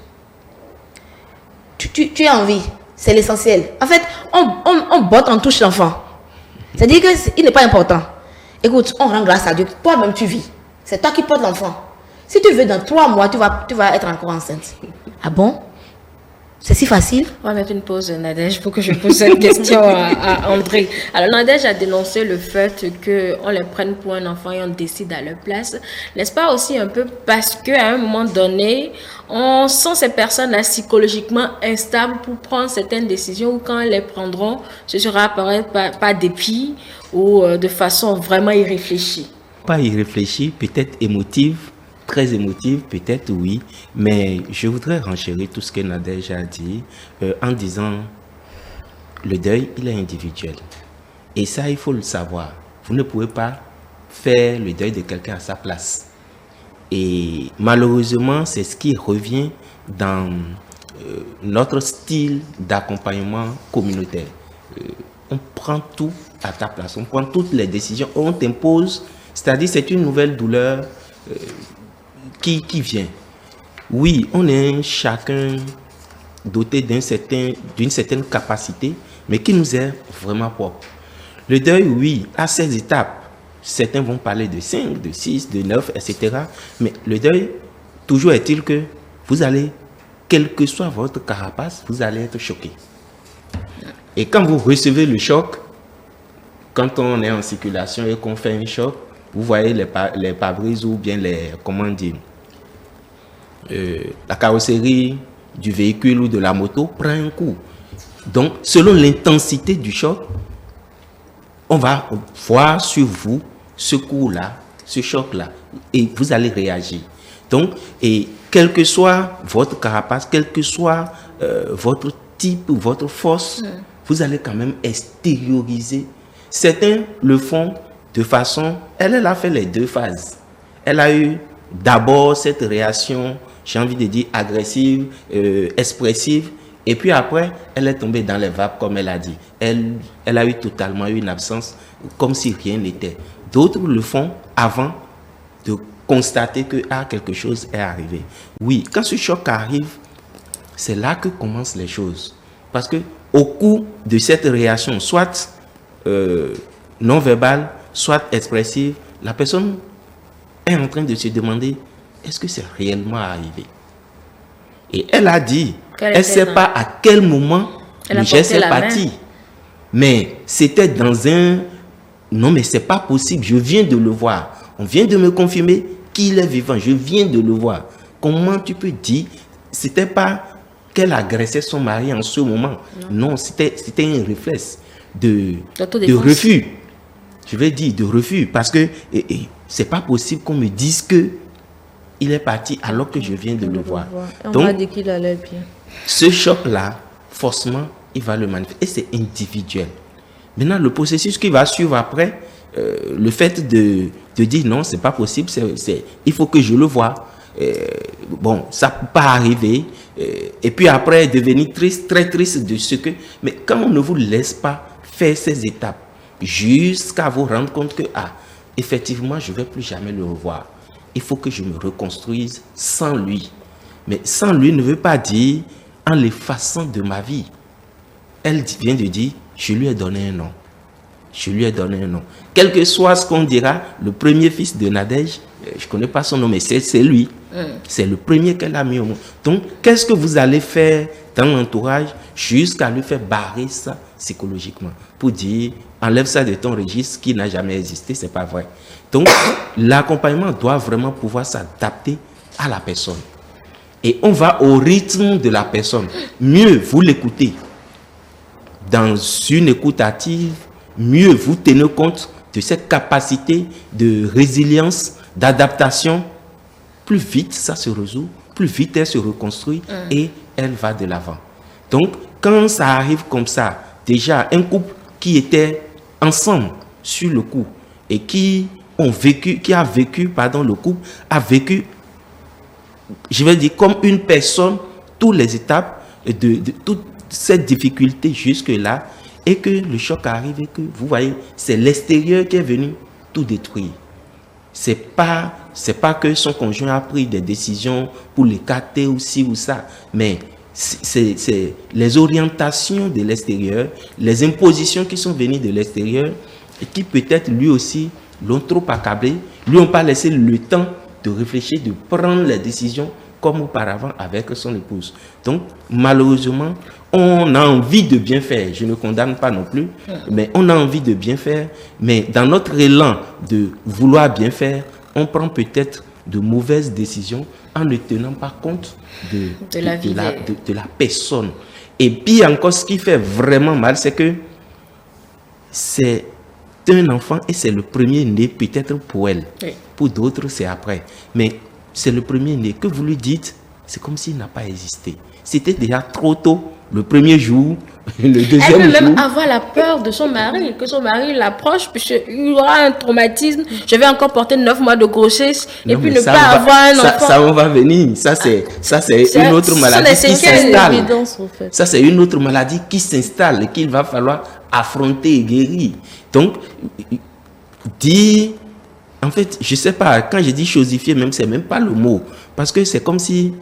tu es en vie, c'est l'essentiel. En fait, on botte, on touche l'enfant. C'est-à-dire qu'il n'est pas important. Écoute, on rend grâce à Dieu. Toi-même, tu vis. C'est toi qui portes l'enfant. Si tu veux, dans 3 mois, tu vas être encore enceinte. Ah bon? C'est si facile?
On va mettre une pause, Nadège, pour que je pose cette question à André. Alors, Nadège a dénoncé le fait qu'on les prenne pour un enfant et on décide à leur place. N'est-ce pas aussi un peu parce qu'à un moment donné, on sent ces personnes-là psychologiquement instables pour prendre certaines décisions ou quand elles les prendront, ce sera par dépit ou de façon vraiment irréfléchie?
Pas irréfléchie, peut-être émotive, très émotive, peut-être oui, mais je voudrais renchérir tout ce que Nadège a dit en disant le deuil, il est individuel. Et ça, il faut le savoir. Vous ne pouvez pas faire le deuil de quelqu'un à sa place. Et malheureusement, c'est ce qui revient dans notre style d'accompagnement communautaire. On prend tout à ta place, on prend toutes les décisions, on t'impose, c'est-à-dire c'est une nouvelle douleur qui vient. Oui, on est chacun doté d'une certaine capacité, mais qui nous est vraiment propre. Le deuil, oui, a ses étapes. Certains vont parler de 5, de 6, de 9, etc. Mais le deuil, toujours est-il que vous allez, quelle que soit votre carapace, vous allez être choqué. Et quand vous recevez le choc, quand on est en circulation et qu'on fait un choc, vous voyez les pare-brises ou bien la carrosserie du véhicule ou de la moto prend un coup. Donc, selon l'intensité du choc, on va voir sur vous ce coup-là, ce choc-là, et vous allez réagir. Donc, et quelle que soit votre carapace, quel que soit votre type ou votre force, vous allez quand même extérioriser. Certains le font de façon... Elle a fait les deux phases. Elle a eu d'abord cette réaction, j'ai envie de dire, agressive, expressive, et puis après, elle est tombée dans les vapes, comme elle a dit. Elle a eu totalement une absence, comme si rien n'était. D'autres le font avant de constater que quelque chose est arrivé. Oui, quand ce choc arrive, c'est là que commencent les choses. Parce que au cours de cette réaction, soit non verbale, soit expressive, la personne est en train de se demander, est-ce que c'est réellement arrivé? Et elle a dit, elle ne sait pas à quel moment le geste est parti. Mais c'était dans un... Non, mais c'est pas possible, je viens de le voir. On vient de me confirmer qu'il est vivant, je viens de le voir. Comment tu peux dire, c'était pas qu'elle agressait son mari en ce moment. Non, c'était un réflexe de refus. Je vais dire de refus, parce que c'est pas possible qu'on me dise que il est parti alors que je viens de le voir.
On m'a dit qu'il allait bien.
Ce choc-là, forcément, il va le manifester. Et c'est individuel. Maintenant, le processus qui va suivre après, le fait de dire non, c'est pas possible, il faut que je le voie. Bon, ça peut pas arriver. Et puis après, devenir triste, très triste de ce que... Mais quand on ne vous laisse pas faire ces étapes, jusqu'à vous rendre compte que, effectivement, je ne vais plus jamais le revoir. Il faut que je me reconstruise sans lui. Mais sans lui ne veut pas dire en l'effaçant de ma vie. Elle vient de dire, je lui ai donné un nom. Je lui ai donné un nom. Quel que soit ce qu'on dira, le premier fils de Nadège, je ne connais pas son nom, mais c'est lui. C'est le premier qu'elle a mis au monde. Donc, qu'est-ce que vous allez faire dans l'entourage jusqu'à lui faire barrer ça psychologiquement pour dire, enlève ça de ton registre qui n'a jamais existé, c'est pas vrai. Donc, l'accompagnement doit vraiment pouvoir s'adapter à la personne. Et on va au rythme de la personne. Mieux vous l'écoutez dans une écoute active, mieux vous tenez compte de cette capacité de résilience, d'adaptation. Plus vite ça se résout, plus vite elle se reconstruit et elle va de l'avant. Donc, quand ça arrive comme ça, déjà un couple qui était ensemble sur le coup et qui a vécu, le couple a vécu, je vais dire, comme une personne, toutes les étapes de toute cette difficulté jusque-là, et que le choc arrive et que, vous voyez, c'est l'extérieur qui est venu tout détruire. C'est pas que son conjoint a pris des décisions pour l'écarter ou ci ou ça, mais c'est les orientations de l'extérieur, les impositions qui sont venues de l'extérieur et qui peut-être lui aussi l'ont trop accablé, lui n'ont pas laissé le temps de réfléchir, de prendre les décisions comme auparavant avec son épouse. Donc, malheureusement, on a envie de bien faire. Je ne condamne pas non plus, mais on a envie de bien faire. Mais dans notre élan de vouloir bien faire, on prend peut-être de mauvaises décisions en ne tenant pas compte de la personne. Et puis encore, ce qui fait vraiment mal, c'est que c'est un enfant et c'est le premier né peut-être pour elle. Oui. Pour d'autres, c'est après. Mais c'est le premier né. Que vous lui dites, c'est comme s'il n'a pas existé. C'était déjà trop tôt, le premier jour, le deuxième jour.
Elle peut même avoir la peur de son mari, que son mari l'approche, puisqu'il y aura un traumatisme. Je vais encore porter 9 mois de grossesse et puis ne pas avoir un enfant.
Ça, on va venir. Ça, c'est une autre maladie qui s'installe. Ça, c'est une autre maladie qui s'installe et qu'il va falloir affronter et guérir. Donc, dire... En fait, je ne sais pas, quand je dis chosifier, même, c'est même pas le mot. Parce que c'est comme si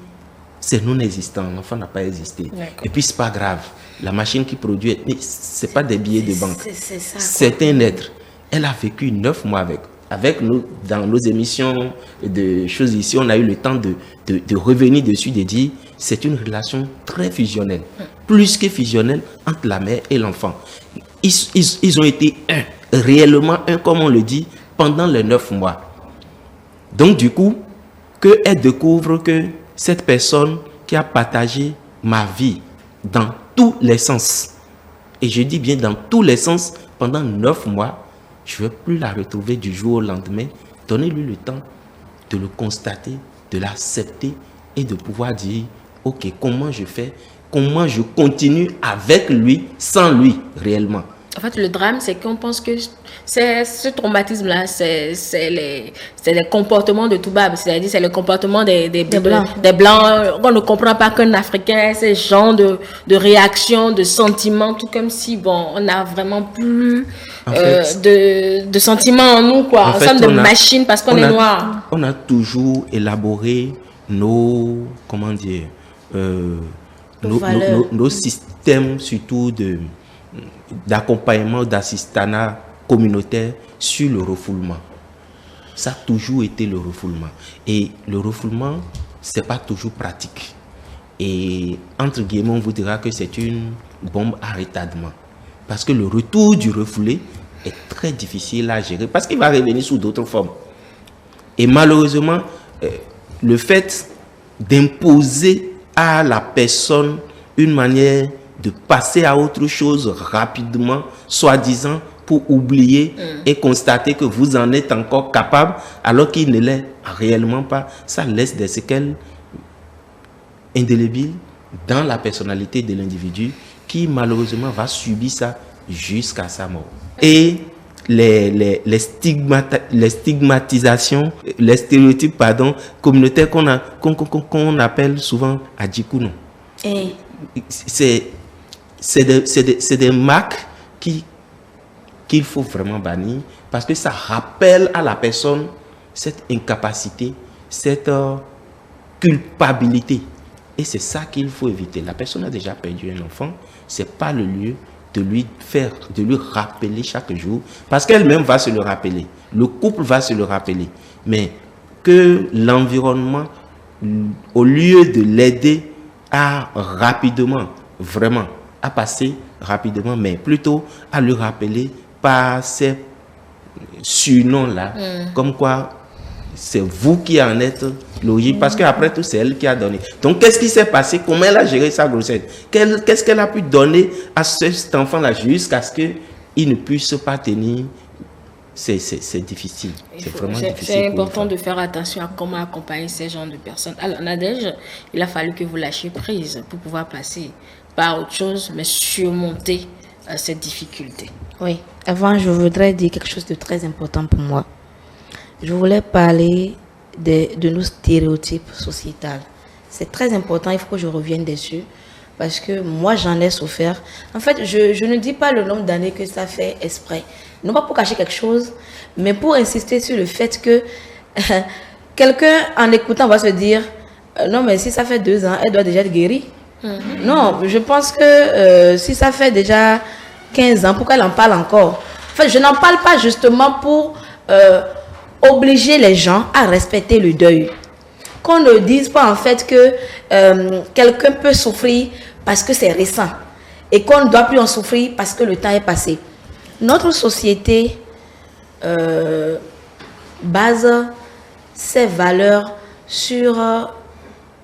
c'est non existant, l'enfant n'a pas existé. Et puis, c'est pas grave. La machine qui produit, ce n'est pas des billets de banque. C'est un être. Elle a vécu 9 mois avec. dans nos émissions de choses ici, on a eu le temps de revenir dessus, de dire c'est une relation très fusionnelle, plus que fusionnelle entre la mère et l'enfant. Ils ont été réellement un, comme on le dit, pendant les 9 mois. Donc du coup, qu'elle découvre que cette personne qui a partagé ma vie dans tous les sens, et je dis bien dans tous les sens, pendant 9 mois, je ne vais plus la retrouver du jour au lendemain. Donnez-lui le temps de le constater, de l'accepter et de pouvoir dire, ok, comment je fais, comment je continue avec lui, sans lui, réellement.
En fait, le drame, c'est qu'on pense que ce traumatisme-là, c'est les comportements de Toubab, c'est-à-dire c'est le comportement des Blancs. Des Blancs. On ne comprend pas qu'un Africain ait ce genre de réaction, de sentiments, tout comme si, bon, on n'a vraiment plus de sentiments en nous, quoi. En fait, de machines parce qu'on est noir.
On a toujours élaboré nos, comment dire, nos systèmes, surtout d'accompagnement, d'assistanat communautaire sur le refoulement. Ça a toujours été le refoulement. Et le refoulement, ce n'est pas toujours pratique. Et entre guillemets, on vous dira que c'est une bombe à retardement. Parce que le retour du refoulé est très difficile à gérer, parce qu'il va revenir sous d'autres formes. Et malheureusement, le fait d'imposer à la personne une manière de passer à autre chose rapidement, soi-disant, pour oublier et constater que vous en êtes encore capable, alors qu'il ne l'est réellement pas, ça laisse des séquelles indélébiles dans la personnalité de l'individu qui malheureusement va subir ça jusqu'à sa mort. Et les stigmatisations, les stéréotypes communautaires qu'on appelle souvent adjikuno. C'est des marques qu'il faut vraiment bannir, parce que ça rappelle à la personne cette incapacité, cette culpabilité. Et c'est ça qu'il faut éviter. La personne a déjà perdu un enfant, ce n'est pas le lieu de lui rappeler chaque jour, parce qu'elle-même va se le rappeler. Le couple va se le rappeler. Mais que l'environnement, au lieu de l'aider à rapidement, vraiment, à passer rapidement, mais plutôt à lui rappeler par ces surnoms-là, comme quoi c'est vous qui en êtes l'origine, parce qu'après tout, c'est elle qui a donné. Donc, qu'est-ce qui s'est passé? Comment elle a géré sa grossesse? Qu'est-ce qu'elle a pu donner à cet enfant-là jusqu'à ce qu'il ne puisse pas tenir? C'est difficile. C'est vraiment difficile.
C'est important de faire attention à comment accompagner ces genres de personnes. Alors, Nadège, il a fallu que vous lâchiez prise pour pouvoir passer par autre chose, mais surmonter cette difficulté.
Oui. Avant, je voudrais dire quelque chose de très important pour moi. Je voulais parler de nos stéréotypes sociétals. C'est très important, il faut que je revienne dessus, parce que moi, j'en ai souffert. En fait, je ne dis pas le nombre d'années que ça fait exprès. Non pas pour cacher quelque chose, mais pour insister sur le fait que quelqu'un, en écoutant, va se dire non, mais si ça fait 2 ans, elle doit déjà être guérie. Non, je pense que si ça fait déjà 15 ans, pourquoi elle en parle encore? Enfin, je n'en parle pas justement pour obliger les gens à respecter le deuil. Qu'on ne dise pas en fait que quelqu'un peut souffrir parce que c'est récent et qu'on ne doit plus en souffrir parce que le temps est passé. Notre société base ses valeurs sur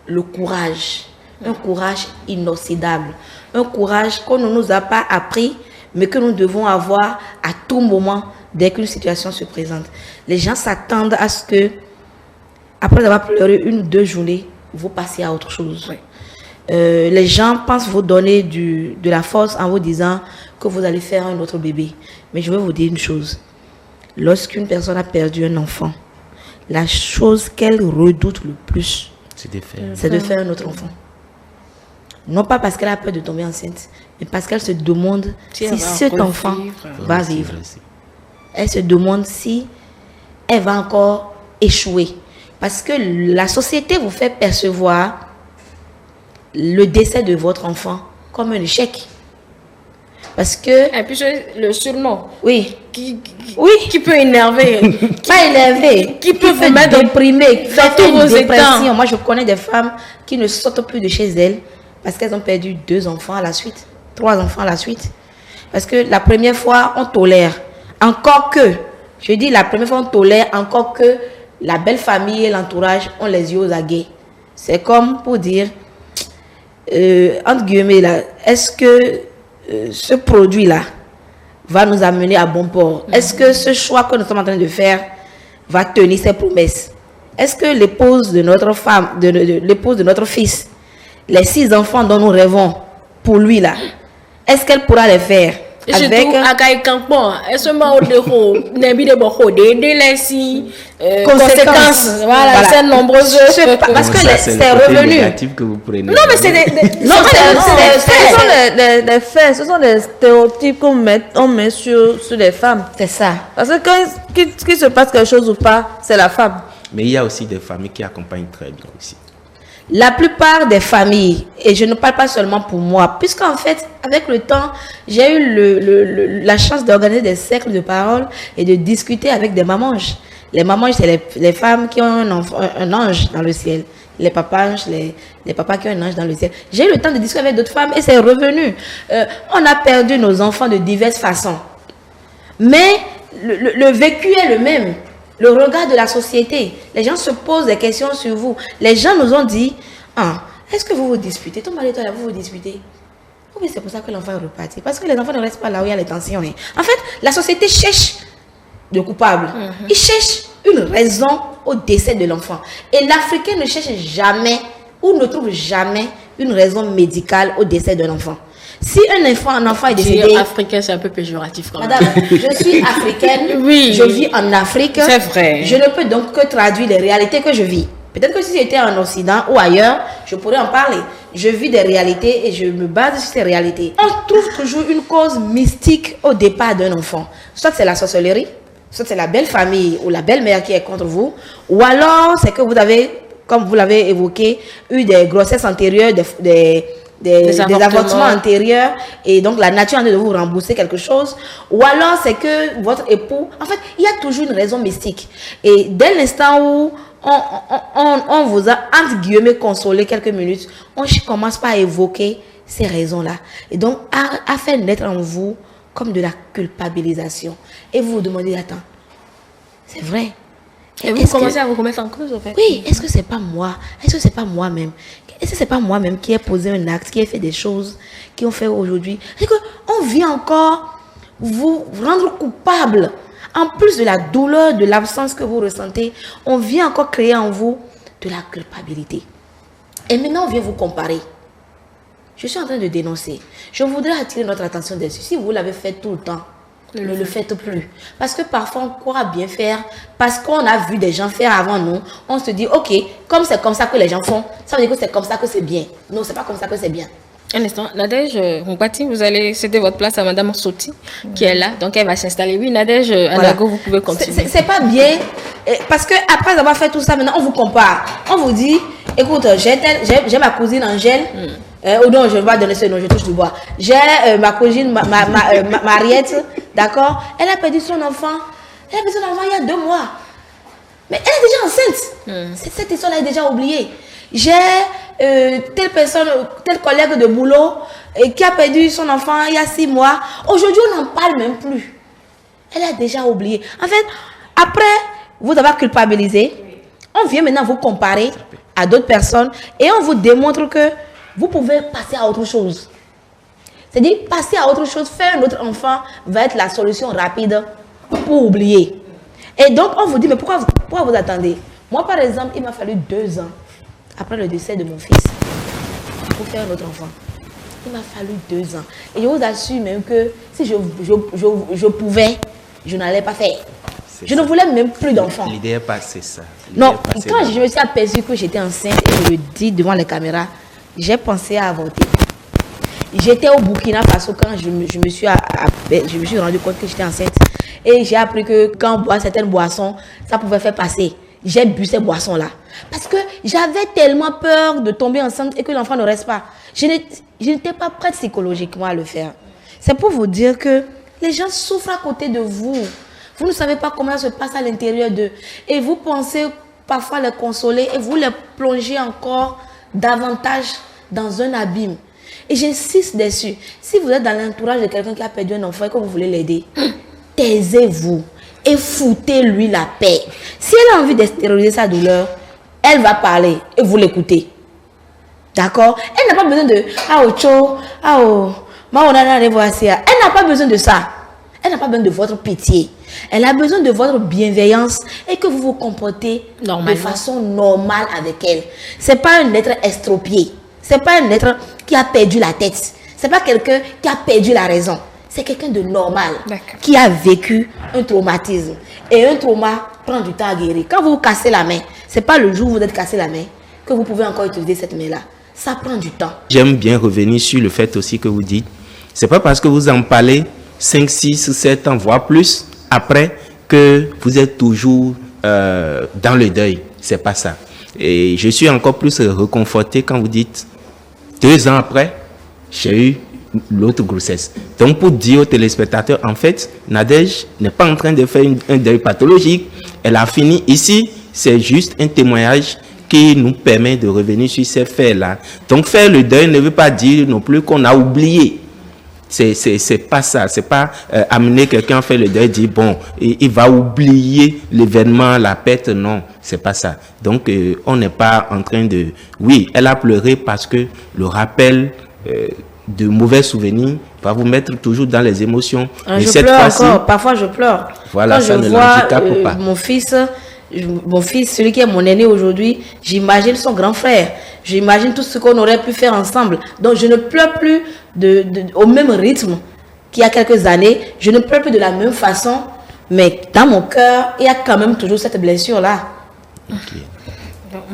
le courage. Un courage inoxydable. Un courage qu'on ne nous a pas appris, mais que nous devons avoir à tout moment dès qu'une situation se présente. Les gens s'attendent à ce que, après avoir pleuré 1 ou 2 journées, vous passez à autre chose. Oui. Les gens pensent vous donner de la force en vous disant que vous allez faire un autre bébé. Mais je vais vous dire une chose. Lorsqu'une personne a perdu un enfant, la chose qu'elle redoute le plus, c'est de faire un autre enfant. Non pas parce qu'elle a peur de tomber enceinte, mais parce qu'elle se demande si cet enfant va vivre. Elle se demande si elle va encore échouer. Parce que la société vous fait percevoir le décès de votre enfant comme un échec. Parce que...
Et puis le surnom.
Oui.
Qui peut énerver.
Pas énervé.
Qui peut vous mettre
déprimer.
dans tous vos
dépression.
états.
Moi, je connais des femmes qui ne sortent plus de chez elles parce qu'elles ont perdu 2 enfants à la suite, 3 enfants à la suite. Parce que la première fois, on tolère. Encore que, je dis la première fois, on tolère, encore que la belle famille et l'entourage ont les yeux aux aguets. C'est comme pour dire, entre guillemets, là, est-ce que ce produit-là va nous amener à bon port? Est-ce que ce choix que nous sommes en train de faire va tenir ses promesses? Est-ce que l'épouse de notre femme, l'épouse de notre fils, les 6 enfants dont nous rêvons pour lui là, est-ce qu'elle pourra les faire avec
conséquences? Voilà, c'est nombreuses.
Parce que c'est revenu.
Que vous prenez.
Non, mais c'est
des faits, ce sont des stéréotypes qu'on met sur les femmes.
C'est ça.
Parce que quand qu'il se passe quelque chose ou pas, c'est la femme.
Mais il y a aussi des familles qui accompagnent très bien aussi.
La plupart des familles, et je ne parle pas seulement pour moi, puisqu'en fait, avec le temps, j'ai eu la chance d'organiser des cercles de parole et de discuter avec des mamanges. Les mamanges, c'est les femmes qui ont un ange dans le ciel. Les papas qui ont un ange dans le ciel. J'ai eu le temps de discuter avec d'autres femmes et c'est revenu. On a perdu nos enfants de diverses façons. Mais le vécu est le même. Le regard de la société. Les gens se posent des questions sur vous. Les gens nous ont dit, est-ce que vous vous disputez? Ton mari et toi, là, vous vous disputez? Oui, c'est pour ça que l'enfant est reparti. Parce que les enfants ne restent pas là où il y a les tensions. Hein. En fait, la société cherche de coupables. Il cherche une raison au décès de l'enfant. Et l'Africain ne cherche jamais ou ne trouve jamais une raison médicale au décès de l'enfant. Si un enfant est décédé...
Africain, c'est un peu péjoratif quand même.
Madame, je suis africaine,
oui,
je vis en Afrique.
C'est vrai.
Je ne peux donc que traduire les réalités que je vis. Peut-être que si j'étais en Occident ou ailleurs, je pourrais en parler. Je vis des réalités et je me base sur ces réalités. On trouve toujours une cause mystique au départ d'un enfant. Soit c'est la sorcellerie, soit c'est la belle famille ou la belle-mère qui est contre vous, ou alors c'est que vous avez, comme vous l'avez évoqué, eu des grossesses antérieures, des avortements antérieurs et donc la nature a de vous rembourser quelque chose, ou alors c'est que votre époux, en fait il y a toujours une raison mystique et dès l'instant où on vous a entre guillemets consolé quelques minutes, on commence par évoquer ces raisons là et donc à faire naître en vous comme de la culpabilisation et vous vous demandez, attends, c'est vrai?
Et vous commencez à vous remettre en cause en fait.
Oui, est-ce que c'est pas moi? Est-ce que c'est pas moi-même? Est-ce que c'est pas moi-même qui ai posé un acte, qui ai fait des choses qui ont fait aujourd'hui? C'est qu'on vient encore vous rendre coupable. En plus de la douleur, de l'absence que vous ressentez, on vient encore créer en vous de la culpabilité. Et maintenant, on vient vous comparer. Je suis en train de dénoncer. Je voudrais attirer notre attention dessus. Si vous l'avez fait tout le temps, ne le faites plus. Parce que parfois, on croit bien faire. Parce qu'on a vu des gens faire avant nous. On se dit, ok, comme c'est comme ça que les gens font, ça veut dire que c'est comme ça que c'est bien. Non, c'est pas comme ça que c'est bien.
Un instant, Nadège Mpati, vous allez céder votre place à Madame Soti, qui est là. Donc, elle va s'installer. Oui, Nadège Anago, vous pouvez continuer.
C'est pas bien. Parce que après avoir fait tout ça, maintenant, on vous compare. On vous dit, écoute, j'ai ma cousine Angèle. Ou non, je ne vais pas donner ce nom, je touche du bois. J'ai ma cousine Mariette, d'accord? Elle a perdu son enfant. Elle a perdu son enfant il y a 2 mois. Mais elle est déjà enceinte. Cette histoire-là est déjà oubliée. J'ai telle personne, tel collègue de boulot qui a perdu son enfant il y a 6 mois. Aujourd'hui, on n'en parle même plus. Elle a déjà oublié. En fait, après vous avoir culpabilisé, on vient maintenant vous comparer à d'autres personnes et on vous démontre que vous pouvez passer à autre chose. C'est-à-dire, passer à autre chose, faire un autre enfant va être la solution rapide pour oublier. Et donc, on vous dit, mais pourquoi vous attendez? Moi, par exemple, il m'a fallu 2 ans après le décès de mon fils pour faire un autre enfant. Il m'a fallu 2 ans. Et je vous assure même que si je pouvais, je n'allais pas faire. Je ne voulais même plus d'enfants.
L'idée est passée ça.
Non, quand je me suis aperçue que j'étais enceinte et je le dis devant les caméras, j'ai pensé à avorter. J'étais au Burkina Faso quand je me suis rendu compte que j'étais enceinte. Et j'ai appris que quand on boit certaines boissons, ça pouvait faire passer. J'ai bu ces boissons-là. Parce que j'avais tellement peur de tomber enceinte et que l'enfant ne reste pas. Je n'étais pas prête psychologiquement à le faire. C'est pour vous dire que les gens souffrent à côté de vous. Vous ne savez pas comment ça se passe à l'intérieur d'eux. Et vous pensez parfois les consoler et vous les plongez encore davantage dans un abîme. Et j'insiste dessus. Si vous êtes dans l'entourage de quelqu'un qui a perdu un enfant et que vous voulez l'aider, taisez-vous et foutez-lui la paix. Si elle a envie d'extérioriser sa douleur, elle va parler et vous l'écoutez. D'accord? Elle n'a pas besoin de elle n'a pas besoin de ça. Elle n'a pas besoin de votre pitié. Elle a besoin de votre bienveillance et que vous vous comportez de façon normale avec elle. Ce n'est pas un être estropié. Ce n'est pas un être qui a perdu la tête. Ce n'est pas quelqu'un qui a perdu la raison. C'est quelqu'un de normal qui a vécu un traumatisme. Et un trauma prend du temps à guérir. Quand vous vous cassez la main, ce n'est pas le jour où vous êtes cassé la main que vous pouvez encore utiliser cette main-là. Ça prend du temps.
J'aime bien revenir sur le fait aussi que vous dites, c'est pas parce que vous en parlez 5, 6, 7 ans, voire plus, après que vous êtes toujours dans le deuil. C'est pas ça. Et je suis encore plus réconforté quand vous dites, 2 ans après, j'ai eu l'autre grossesse. Donc pour dire aux téléspectateurs, en fait, Nadège n'est pas en train de faire un deuil pathologique. Elle a fini ici. C'est juste un témoignage qui nous permet de revenir sur ces faits-là. Donc faire le deuil ne veut pas dire non plus qu'on a oublié. C'est pas ça. C'est pas amener quelqu'un à faire le deuil, dire bon, il va oublier l'événement, la perte. Non, c'est pas ça. Donc on n'est pas en train de... Oui, elle a pleuré parce que le rappel de mauvais souvenirs va vous mettre toujours dans les émotions.
Je pleure encore. Parfois je pleure.
Voilà,
quand
ça
je
ne
vois
l'handicape pas.
Mon fils, celui qui est mon aîné aujourd'hui, j'imagine son grand frère. J'imagine tout ce qu'on aurait pu faire ensemble. Donc, je ne pleure plus au même rythme qu'il y a quelques années. Je ne pleure plus de la même façon. Mais dans mon cœur, il y a quand même toujours cette blessure-là.
Okay.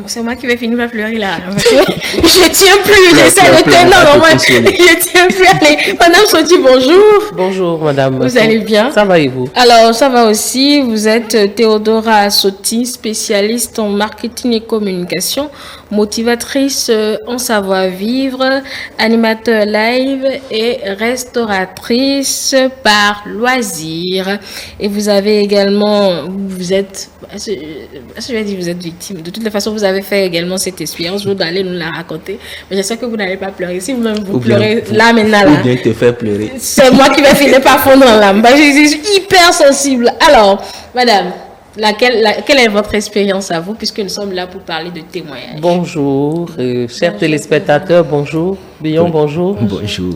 C'est moi qui vais finir par pleurer là. Je tiens plus, j'essaie de tenir. Je tiens plus. Allez, Madame Soti, bonjour.
Bonjour, Madame.
Vous allez bien?
Ça va et vous?
Alors, ça va aussi. Vous êtes Théodora Soti, spécialiste en marketing et communication, motivatrice en savoir-vivre, animateur live et restauratrice par loisir. Et vous avez également, vous êtes victime. De toutes les façons, vous avez fait également cette expérience. Vous allez nous la raconter. Mais je sais que vous n'allez pas pleurer. Si vous-même vous pleurez là maintenant,
ou bien te faire pleurer.
C'est moi qui vais finir par fondre en larmes. Je suis hyper sensible. Alors, madame, quelle est votre expérience à vous, puisque nous sommes là pour parler de témoignages?
Bonjour, chers téléspectateurs, bonjour. Billon, bonjour.
Bonjour.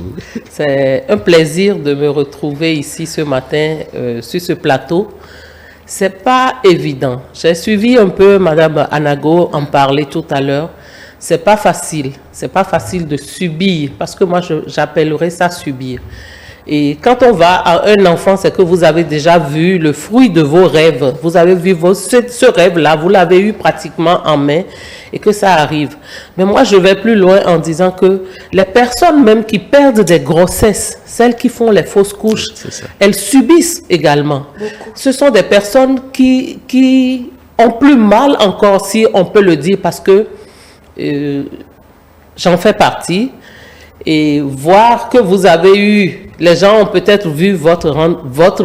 C'est un plaisir de me retrouver ici ce matin sur ce plateau. C'est pas évident. J'ai suivi un peu Madame Anago en parler tout à l'heure. C'est pas facile. C'est pas facile de subir, parce que moi j'appellerais ça subir. Et quand on va à un enfant, c'est que vous avez déjà vu le fruit de vos rêves. Vous avez vu ce rêve-là, vous l'avez eu pratiquement en main et que ça arrive. Mais moi, je vais plus loin en disant que les personnes même qui perdent des grossesses, celles qui font les fausses couches, elles subissent également. Beaucoup. Ce sont des personnes qui ont plus mal encore, si on peut le dire, parce que j'en fais partie. Et voir que vous avez eu, les gens ont peut-être vu votre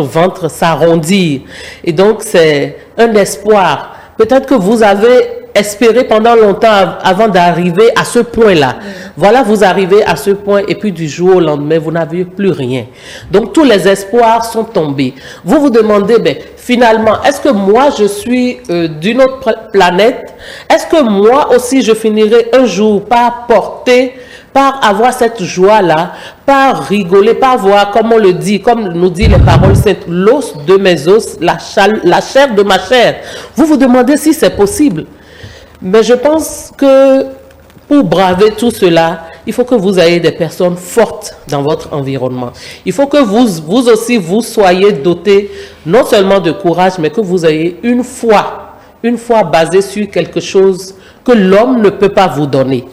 ventre s'arrondir. Et donc, c'est un espoir. Peut-être que vous avez espéré pendant longtemps avant d'arriver à ce point-là. Voilà, vous arrivez à ce point et puis du jour au lendemain, vous n'avez plus rien. Donc, tous les espoirs sont tombés. Vous vous demandez, finalement, est-ce que moi, je suis d'une autre planète? Est-ce que moi aussi, je finirai un jour par porter, par avoir cette joie-là, par rigoler, par voir, comme on le dit, comme nous dit les paroles saintes, l'os de mes os, la chair de ma chair. Vous vous demandez si c'est possible. Mais je pense que pour braver tout cela, il faut que vous ayez des personnes fortes dans votre environnement. Il faut que vous aussi, vous soyez dotés non seulement de courage, mais que vous ayez une foi basée sur quelque chose que l'homme ne peut pas vous donner.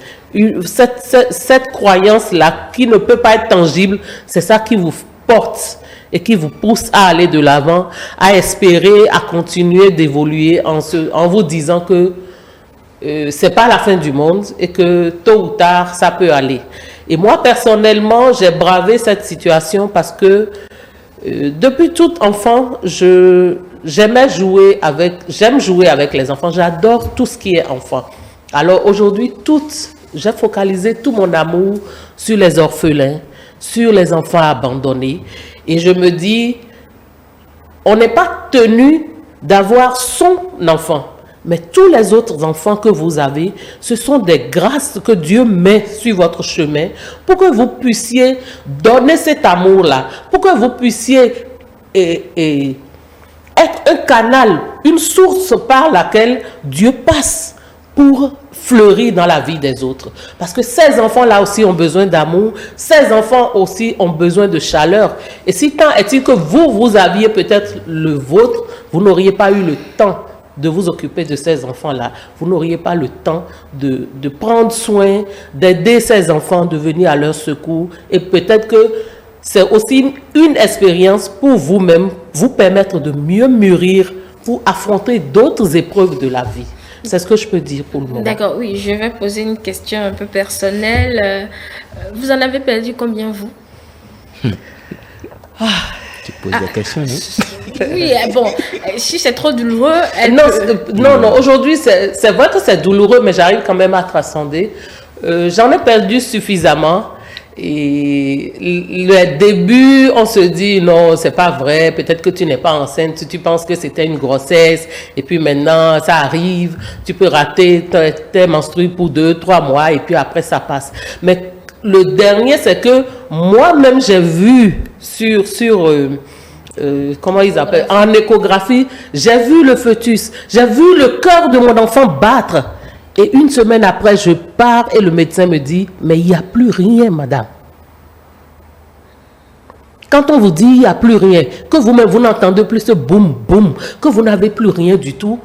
Cette croyance-là qui ne peut pas être tangible, c'est ça qui vous porte et qui vous pousse à aller de l'avant, à espérer, à continuer d'évoluer en vous disant que c'est pas la fin du monde et que tôt ou tard, ça peut aller. Et moi, personnellement, j'ai bravé cette situation parce que depuis tout enfant, j'aime jouer avec les enfants. J'adore tout ce qui est enfant. Alors aujourd'hui, j'ai focalisé tout mon amour sur les orphelins, sur les enfants abandonnés. Et je me dis, on n'est pas tenu d'avoir son enfant. Mais tous les autres enfants que vous avez, ce sont des grâces que Dieu met sur votre chemin pour que vous puissiez donner cet amour-là, pour que vous puissiez être un canal, une source par laquelle Dieu passe pour fleurir dans la vie des autres. Parce que ces enfants-là aussi ont besoin d'amour, ces enfants aussi ont besoin de chaleur. Et si tant est-il que vous aviez peut-être le vôtre, vous n'auriez pas eu le temps de vous occuper de ces enfants-là. Vous n'auriez pas le temps de prendre soin, d'aider ces enfants, de venir à leur secours. Et peut-être que c'est aussi une expérience pour vous-même, vous permettre de mieux mûrir pour affronter d'autres épreuves de la vie. C'est ce que je peux dire pour le moment.
D'accord, oui, je vais poser une question un peu personnelle. Vous en avez perdu combien, vous?
Tu poses des questions, non?
Oui, bon, si c'est trop douloureux...
Non, aujourd'hui, c'est vrai que c'est douloureux, mais j'arrive quand même à transcender. J'en ai perdu suffisamment. Et le début, on se dit, non, c'est pas vrai, peut-être que tu n'es pas enceinte, tu penses que c'était une grossesse, et puis maintenant, ça arrive, tu peux rater tes menstrues pour 2-3 mois, et puis après, ça passe. Mais le dernier, c'est que moi-même, j'ai vu comment ils appellent, en échographie, j'ai vu le fœtus, j'ai vu le cœur de mon enfant battre. Et une semaine après, je pars et le médecin me dit, mais il n'y a plus rien, madame. Quand on vous dit, il n'y a plus rien, que vous-même, vous n'entendez plus ce boum, boum, que vous n'avez plus rien du tout,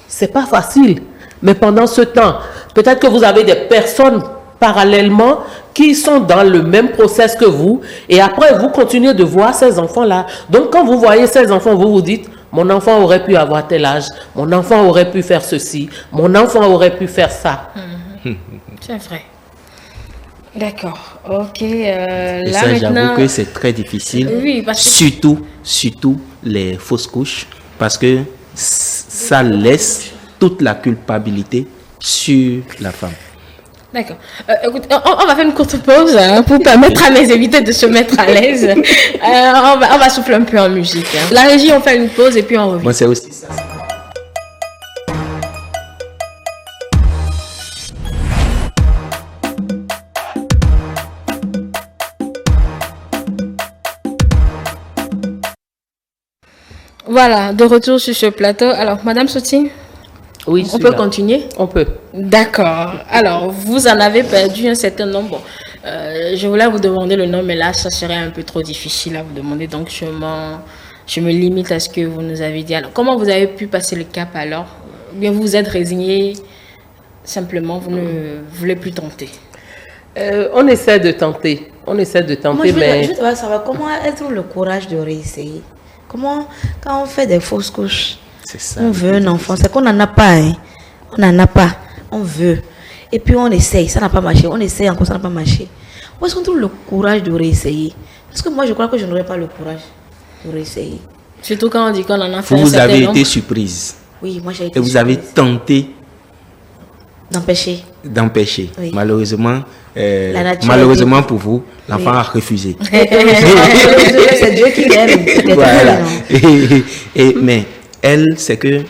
c'est pas facile. Mais pendant ce temps, peut-être que vous avez des personnes parallèlement qui sont dans le même process que vous, et après, vous continuez de voir ces enfants-là. Donc, quand vous voyez ces enfants, vous vous dites, mon enfant aurait pu avoir tel âge, mon enfant aurait pu faire ceci, mon enfant aurait pu faire ça.
C'est vrai. D'accord, ok.
Et
Là,
ça,
maintenant...
j'avoue que c'est très difficile.
Oui, parce que...
Surtout les fausses couches, parce que ça laisse toute la culpabilité sur la femme.
D'accord. Écoute, on va faire une courte pause pour permettre à mes invités de se mettre à l'aise. On va souffler un peu en musique. La régie, on fait une pause et puis on revient.
Moi, c'est aussi ça.
Voilà, de retour sur ce plateau. Alors, Madame Soti,
Oui,
on peut continuer?
On peut.
D'accord. Alors, vous en avez perdu un certain nombre. Bon, je voulais vous demander le nom, mais là, ça serait un peu trop difficile à vous demander. Donc, je me limite à ce que vous nous avez dit. Alors, comment vous avez pu passer le cap alors? Ou bien vous vous êtes résigné, simplement, vous ne voulez plus tenter?
On essaie de tenter. On essaie de tenter, mais...
Je voudrais savoir comment être le courage de réessayer. Comment, quand on fait des fausses couches,
C'est ça.
on veut un enfant, c'est qu'on n'en a pas, hein. On n'en a pas, on veut. Et puis on essaye, ça n'a pas marché, on essaye encore, ça n'a pas marché. Où est-ce qu'on trouve le courage de réessayer? Parce que moi, je crois que je n'aurais pas le courage de réessayer.
Surtout quand on dit qu'on en a fait un
Vous
certain
avez
nombre.
été surprise
Oui, moi j'ai été
et vous avez
surprise
tenté
d'empêcher.
d'empêcher.
Oui.
Malheureusement,
La nature
malheureusement pour vous, l'enfant a refusé.
C'est Dieu qui l'aime.
Voilà. Mais elle, c'est que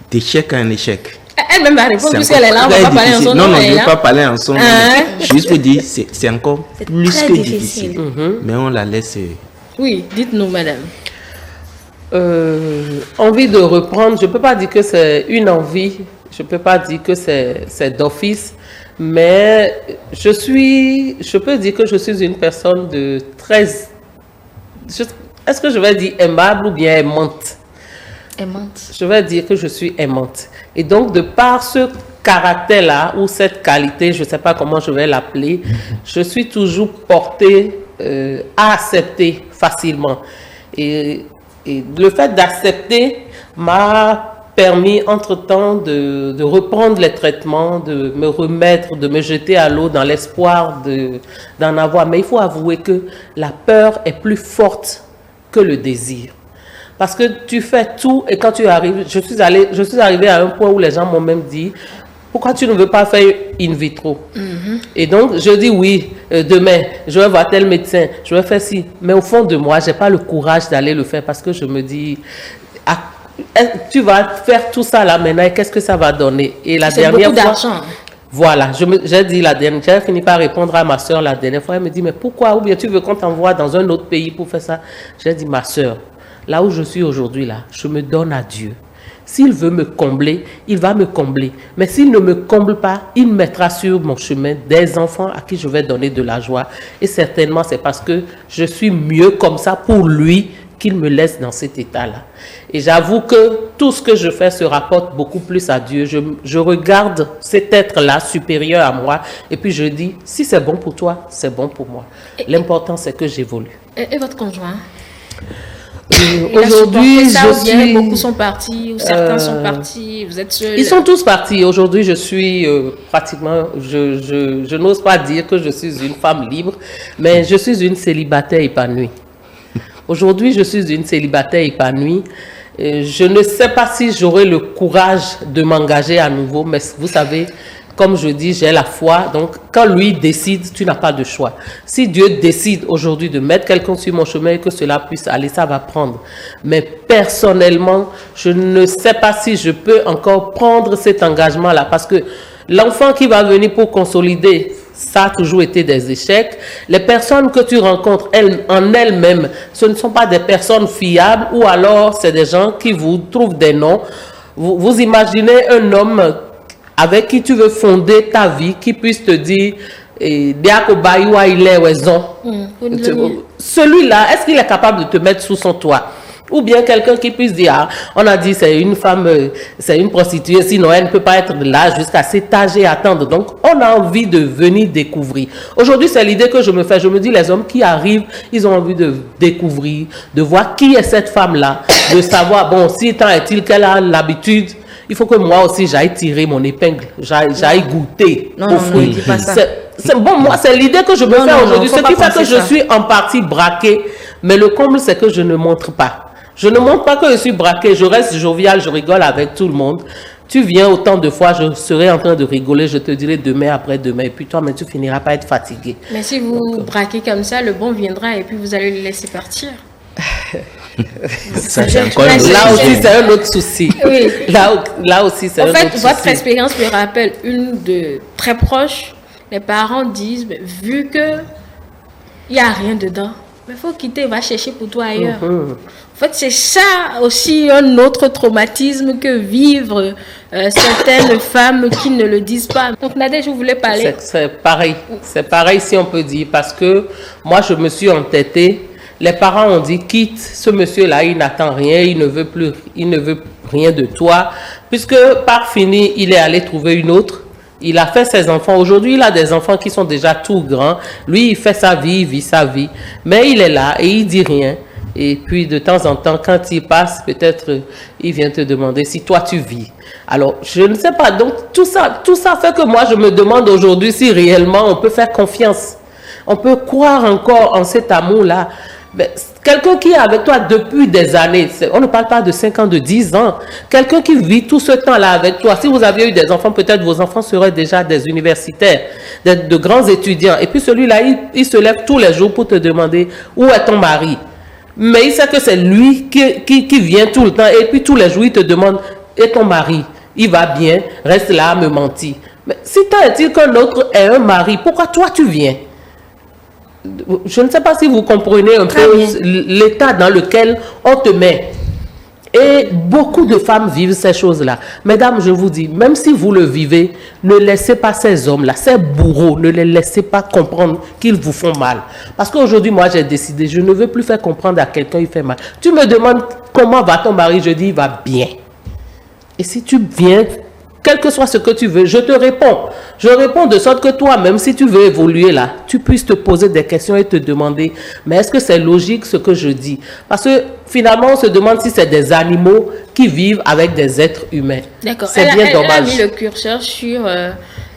d'échec en échec.
Elle-même va répondre
C'est
puisqu'elle est là, on ne va
encore
pas parler en
très
son
difficile.
nom.
Non,
elle
je
est
ne
là.
veux pas parler en son nom.
Hein?
Juste pour dire, c'est encore
C'est
plus
très
que
difficile.
difficile. Mais on la laisse.
Oui, dites-nous, madame.
Envie de reprendre, je ne peux pas dire que c'est une envie, je ne peux pas dire que c'est d'office, mais je peux dire que je suis une personne de très... Est-ce que je vais dire aimable ou bien aimante?
Aimante.
Je vais dire que je suis aimante. Et donc, de par ce caractère-là, ou cette qualité, je ne sais pas comment je vais l'appeler, je suis toujours portée à accepter facilement. Et le fait d'accepter m'a permis entre-temps de reprendre les traitements, de me remettre, de me jeter à l'eau dans l'espoir d'en avoir. Mais il faut avouer que la peur est plus forte que le désir. Parce que tu fais tout et quand tu arrives, je suis arrivée à un point où les gens m'ont même dit, pourquoi tu ne veux pas faire in vitro? Et donc, je dis oui, demain, je vais voir tel médecin, je vais faire ci. Mais au fond de moi, je n'ai pas le courage d'aller le faire parce que je me dis, tu vas faire tout ça là maintenant et qu'est-ce que ça va donner? Et la dernière fois,
d'argent.
voilà, j'ai fini par répondre à ma soeur la dernière fois. Elle me dit, mais pourquoi? Ou bien tu veux qu'on t'envoie dans un autre pays pour faire ça? J'ai dit, ma soeur, là où je suis aujourd'hui, là, je me donne à Dieu. S'il veut me combler, il va me combler. Mais s'il ne me comble pas, il mettra sur mon chemin des enfants à qui je vais donner de la joie. Et certainement, c'est parce que je suis mieux comme ça pour lui qu'il me laisse dans cet état-là. Et j'avoue que tout ce que je fais se rapporte beaucoup plus à Dieu. Je regarde cet être-là supérieur à moi et puis je dis, si c'est bon pour toi, c'est bon pour moi. L'important, c'est que j'évolue.
Et votre conjoint?
Aujourd'hui,
beaucoup sont partis, ou certains sont partis, vous êtes seul.
Ils sont tous partis. Aujourd'hui, je suis pratiquement, je n'ose pas dire que je suis une femme libre, mais je suis une célibataire épanouie. Aujourd'hui, je suis une célibataire épanouie. Je ne sais pas si j'aurai le courage de m'engager à nouveau, mais vous savez, comme je dis, j'ai la foi. Donc, quand lui décide, tu n'as pas de choix. Si Dieu décide aujourd'hui de mettre quelqu'un sur mon chemin et que cela puisse aller, ça va prendre. Mais personnellement, je ne sais pas si je peux encore prendre cet engagement-là. Parce que l'enfant qui va venir pour consolider, ça a toujours été des échecs. Les personnes que tu rencontres en elles-mêmes, ce ne sont pas des personnes fiables ou alors c'est des gens qui vous trouvent des noms. Vous imaginez un homme avec qui tu veux fonder ta vie, qui puisse te dire, celui-là, est-ce qu'il est capable de te mettre sous son toit? Ou bien quelqu'un qui puisse dire, ah, on a dit c'est une femme, c'est une prostituée, sinon elle ne peut pas être là jusqu'à cet âge et attendre. Donc, on a envie de venir découvrir. Aujourd'hui, c'est l'idée que je me fais. Je me dis, les hommes qui arrivent, ils ont envie de découvrir, de voir qui est cette femme-là, de savoir, bon, si tant est-il qu'elle a l'habitude, il faut que moi aussi, j'aille tirer mon épingle, j'aille goûter aux fruits.
Non, dis pas ça.
C'est bon, moi, c'est l'idée que je me fais aujourd'hui. Ce qui fait que je suis en partie braquée. Mais le comble, c'est que je ne montre pas. Je ne montre pas que je suis braquée. Je reste jovial, je rigole avec tout le monde. Tu viens autant de fois, je serai en train de rigoler, je te dirai demain après demain. Et puis toi, mais tu finiras par être fatigué.
Mais si vous braquez comme ça, le bon viendra et puis vous allez le laisser partir.
Ça, c'est encore
Là aussi, c'est un autre souci.
Oui.
Là aussi, c'est un autre souci.
En fait, votre expérience me rappelle une de très proche. Les parents disent, vu que il n'y a rien dedans, mais il faut quitter, va chercher pour toi ailleurs. En fait, c'est ça aussi un autre traumatisme que vivre certaines femmes qui ne le disent pas. Donc, Nadège, je voulais parler.
C'est pareil. C'est pareil si on peut dire. Parce que moi, je me suis entêtée. Les parents ont dit, quitte ce monsieur-là, il n'attend rien, il ne veut rien de toi. Puisque par fini, il est allé trouver une autre. Il a fait ses enfants. Aujourd'hui, il a des enfants qui sont déjà tout grands. Lui, il fait sa vie, il vit sa vie. Mais il est là et il dit rien. Et puis, de temps en temps, quand il passe, peut-être, il vient te demander si toi, tu vis. Alors, je ne sais pas. Donc, tout ça fait que moi, je me demande aujourd'hui si réellement on peut faire confiance. On peut croire encore en cet amour-là. Quelqu'un qui est avec toi depuis des années, on ne parle pas de 5 ans, de 10 ans. Quelqu'un qui vit tout ce temps-là avec toi. Si vous aviez eu des enfants, peut-être vos enfants seraient déjà des universitaires, de grands étudiants. Et puis celui-là, il se lève tous les jours pour te demander où est ton mari. Mais il sait que c'est lui qui vient tout le temps. Et puis tous les jours, il te demande, et ton mari, il va bien, reste là à me mentir. Mais si tant est-il qu'un autre est un mari, pourquoi toi tu viens? Je ne sais pas si vous comprenez un peu l'état dans lequel on te met. Et beaucoup de femmes vivent ces choses-là. Mesdames, je vous dis, même si vous le vivez, ne laissez pas ces hommes-là, ces bourreaux, ne les laissez pas comprendre qu'ils vous font mal. Parce qu'aujourd'hui, moi, j'ai décidé, je ne veux plus faire comprendre à quelqu'un qu'il fait mal. Tu me demandes comment va ton mari, je dis, il va bien. Et si tu viens quel que soit ce que tu veux, je te réponds. Je réponds de sorte que toi, même si tu veux évoluer là, tu puisses te poser des questions et te demander, mais est-ce que c'est logique ce que je dis? Parce que finalement, on se demande si c'est des animaux qui vivent avec des êtres humains.
D'accord.
C'est bien dommage.
Elle a mis le curseur sur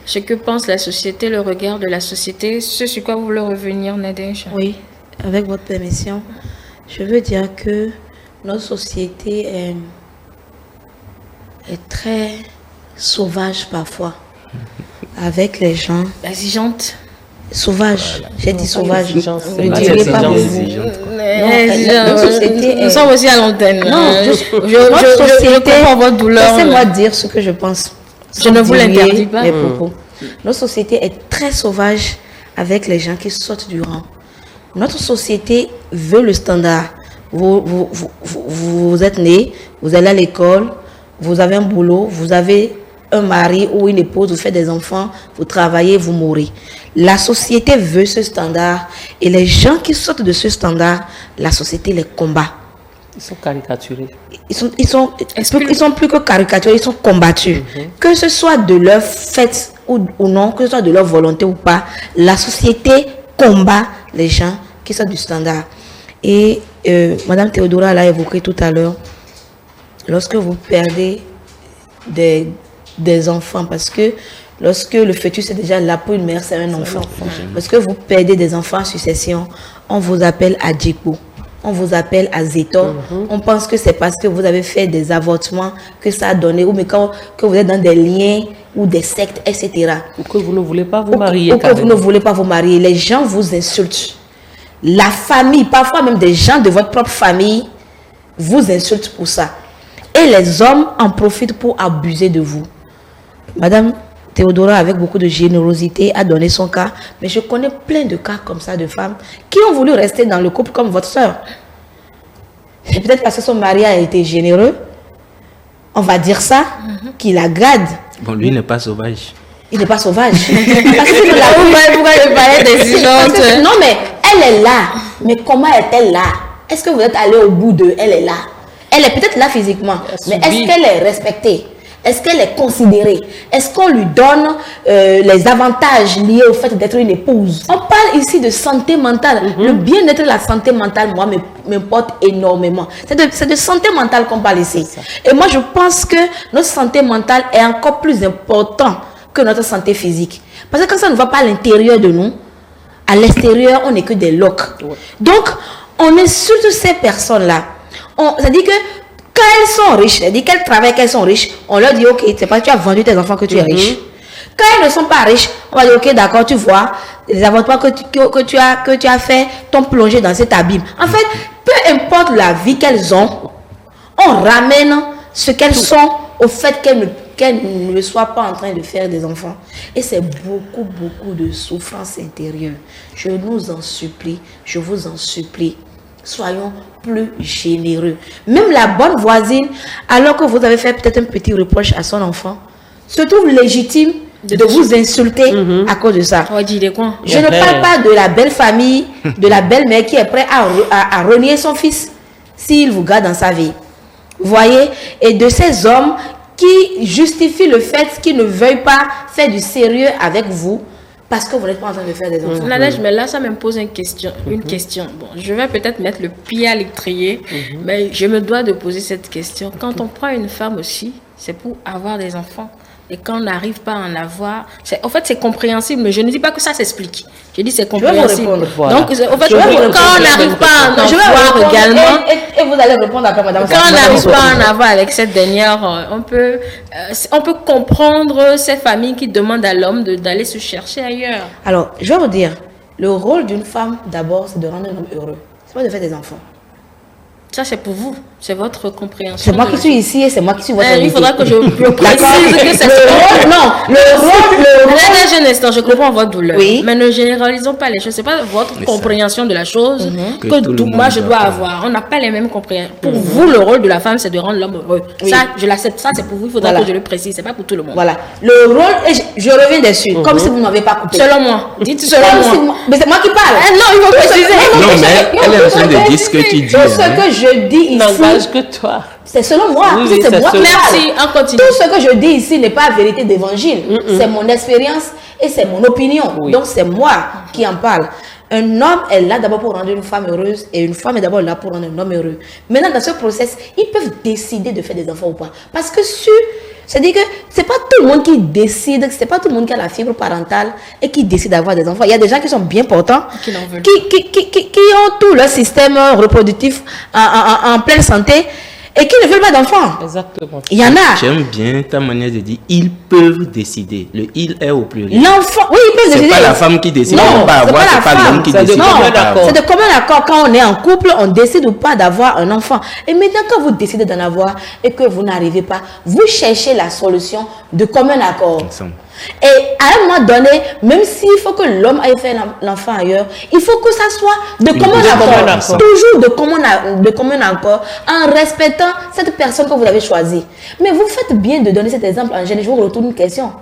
ce que pense la société, le regard de la société. Ce sur quoi vous voulez revenir, Nadège?
Oui, avec votre permission, je veux dire que notre société est très sauvage parfois avec les gens.
Exigeante.
Sauvage, j'ai dit sauvage.
Ne
direz pas vous. Notre société
Nous sommes aussi à l'antenne.
Non,
je comprends votre douleur.
Laissez-moi dire ce que je pense.
Je ne vous l'interdis pas.
Mes propos. Notre société est très sauvage avec les gens qui sortent du rang. Notre société veut le standard. Vous êtes né, vous allez à l'école, vous avez un boulot, vous avez un mari ou une épouse, vous faites des enfants, vous travaillez, vous mourrez. La société veut ce standard et les gens qui sortent de ce standard, la société les combat.
Ils sont caricaturés.
Ils sont plus que caricaturés, ils sont combattus. Que ce soit de leur fait ou non, que ce soit de leur volonté ou pas, la société combat les gens qui sortent du standard. Et Madame Théodora l'a évoqué tout à l'heure, lorsque vous perdez des enfants, parce que lorsque le fœtus est déjà là pour une mère, c'est un enfant. Parce que vous perdez des enfants en succession, on vous appelle Adjiko, on vous appelle Azétor. On pense que c'est parce que vous avez fait des avortements que ça a donné, ou mais que vous êtes dans des liens ou des sectes, etc.
Ou que vous ne voulez pas vous marier.
Ou que vous ne voulez pas vous marier. Les gens vous insultent. La famille, parfois même des gens de votre propre famille, vous insultent pour ça. Et les hommes en profitent pour abuser de vous. Madame Théodora, avec beaucoup de générosité, a donné son cas. Mais je connais plein de cas comme ça de femmes qui ont voulu rester dans le couple comme votre soeur. C'est peut-être parce que son mari a été généreux, on va dire ça, qu'il la garde.
Bon, lui n'est pas sauvage.
Il n'est pas sauvage. Parce que pourquoi je parlais d'exigence? Non, mais elle est là. Mais comment est-elle là? Est-ce que vous êtes allé au bout de elle est là? Elle est peut-être là physiquement, mais est-ce qu'elle est respectée? Est-ce qu'elle est considérée? Est-ce qu'on lui donne les avantages liés au fait d'être une épouse? On parle ici de santé mentale. Le bien-être et la santé mentale, moi, m'importe énormément. C'est de santé mentale qu'on parle ici. Et moi, je pense que notre santé mentale est encore plus importante que notre santé physique. Parce que quand ça ne va pas à l'intérieur de nous, à l'extérieur, on n'est que des loques. Donc, on insulte ces personnes-là. Ça dit que quand elles sont riches, ça dit qu'elles travaillent, qu'elles sont riches, on leur dit, ok, c'est pas que tu as vendu tes enfants que tu es riche. Quand elles ne sont pas riches, on va dire, ok, d'accord, tu vois, les avortements que tu as fait t'ont plongé dans cet abîme. En fait, peu importe la vie qu'elles ont, on ramène ce qu'elles sont au fait qu'elles ne soient pas en train de faire des enfants. Et c'est beaucoup, beaucoup de souffrance intérieure. Je nous en supplie, je vous en supplie. Soyons plus généreux. Même la bonne voisine, alors que vous avez fait peut-être un petit reproche à son enfant, se trouve légitime de vous insulter à cause de ça. Je ne parle pas de la belle famille, de la belle-mère qui est prête à renier son fils s'il vous garde dans sa vie. Vous voyez? Et de ces hommes qui justifient le fait qu'ils ne veuillent pas faire du sérieux avec vous parce que vous n'êtes pas en train de faire des enfants.
Nadège, mais là, ça me pose une question. Bon, je vais peut-être mettre le pied à l'étrier, mais je me dois de poser cette question. Quand on prend une femme aussi, c'est pour avoir des enfants. Et quand on n'arrive pas à en avoir, en fait, c'est compréhensible, mais je ne dis pas que ça s'explique. Je dis c'est compréhensible. Donc, en fait, quand on n'arrive pas à en avoir également,
et vous allez répondre après, madame.
Quand on n'arrive pas à en avoir avec cette dernière, on peut comprendre ces familles qui demandent à l'homme d'aller se chercher ailleurs.
Alors, je vais vous dire, le rôle d'une femme, d'abord, c'est de rendre un homme heureux. C'est pas de faire des enfants.
Ça, c'est pour vous. C'est votre compréhension.
C'est moi qui suis ici et c'est moi qui suis votre invité.
Il faudra que je précise que c'est le rôle. Non, le rôle. Un instant, je comprends votre douleur. Oui. Mais ne généralisons pas les choses. C'est pas votre compréhension de la chose que moi je dois avoir. On n'a pas les mêmes compréhensions. Pour vous, le rôle de la femme, c'est de rendre l'homme heureux. Oui. Ça, je l'accepte. Ça, c'est pour vous. Il faudra que je le précise. C'est pas pour tout le monde.
Voilà. Le rôle, et je reviens dessus, comme si vous ne m'avez pas coupé.
Selon moi. Dites selon moi.
Mais c'est moi qui parle.
Non, il faut préciser.
Non, mais elle est en train de dire ce que tu dis.
Ce que je dis ici
n'engage que toi.
C'est selon moi.
Oui,
c'est moi qui
Merci,
parle.
on continue.
Tout ce que je dis ici n'est pas vérité d'évangile. C'est mon expérience et c'est mon opinion.
Oui.
Donc c'est moi qui en parle. Un homme est là d'abord pour rendre une femme heureuse et une femme est d'abord là pour rendre un homme heureux. Maintenant, dans ce process, ils peuvent décider de faire des enfants ou pas. Parce que c'est-à-dire que c'est pas tout le monde qui décide, c'est pas tout le monde qui a la fibre parentale et qui décide d'avoir des enfants. Il y a des gens qui sont bien portants,
Qui n'en veulent
qui ont tout leur système reproductif en pleine santé et qui ne veulent pas d'enfants.
Exactement.
Il y en a.
J'aime bien ta manière de dire ils peuvent décider. Le il est au pluriel.
L'enfant, oui, il peut
C'est
décider.
pas la femme qui décide.
Non,
On va
c'est
avoir,
pas
c'est
la
pas
femme.
l'homme qui
C'est de
décide.
commun
On va
accord.
avoir.
C'est de commun accord. Quand on est en couple, on décide ou pas d'avoir un enfant. Et maintenant, quand vous décidez d'en avoir et que vous n'arrivez pas, vous cherchez la solution de commun accord.
Ensemble.
Et à un moment donné, même s'il faut que l'homme aille faire l'enfant ailleurs, il faut que ça soit de commun
commun
accord.
accord.
Toujours de commun accord, en respectant cette personne que vous avez choisie. Mais vous faites bien de donner cet exemple, Angèle. Je vous retourne une question.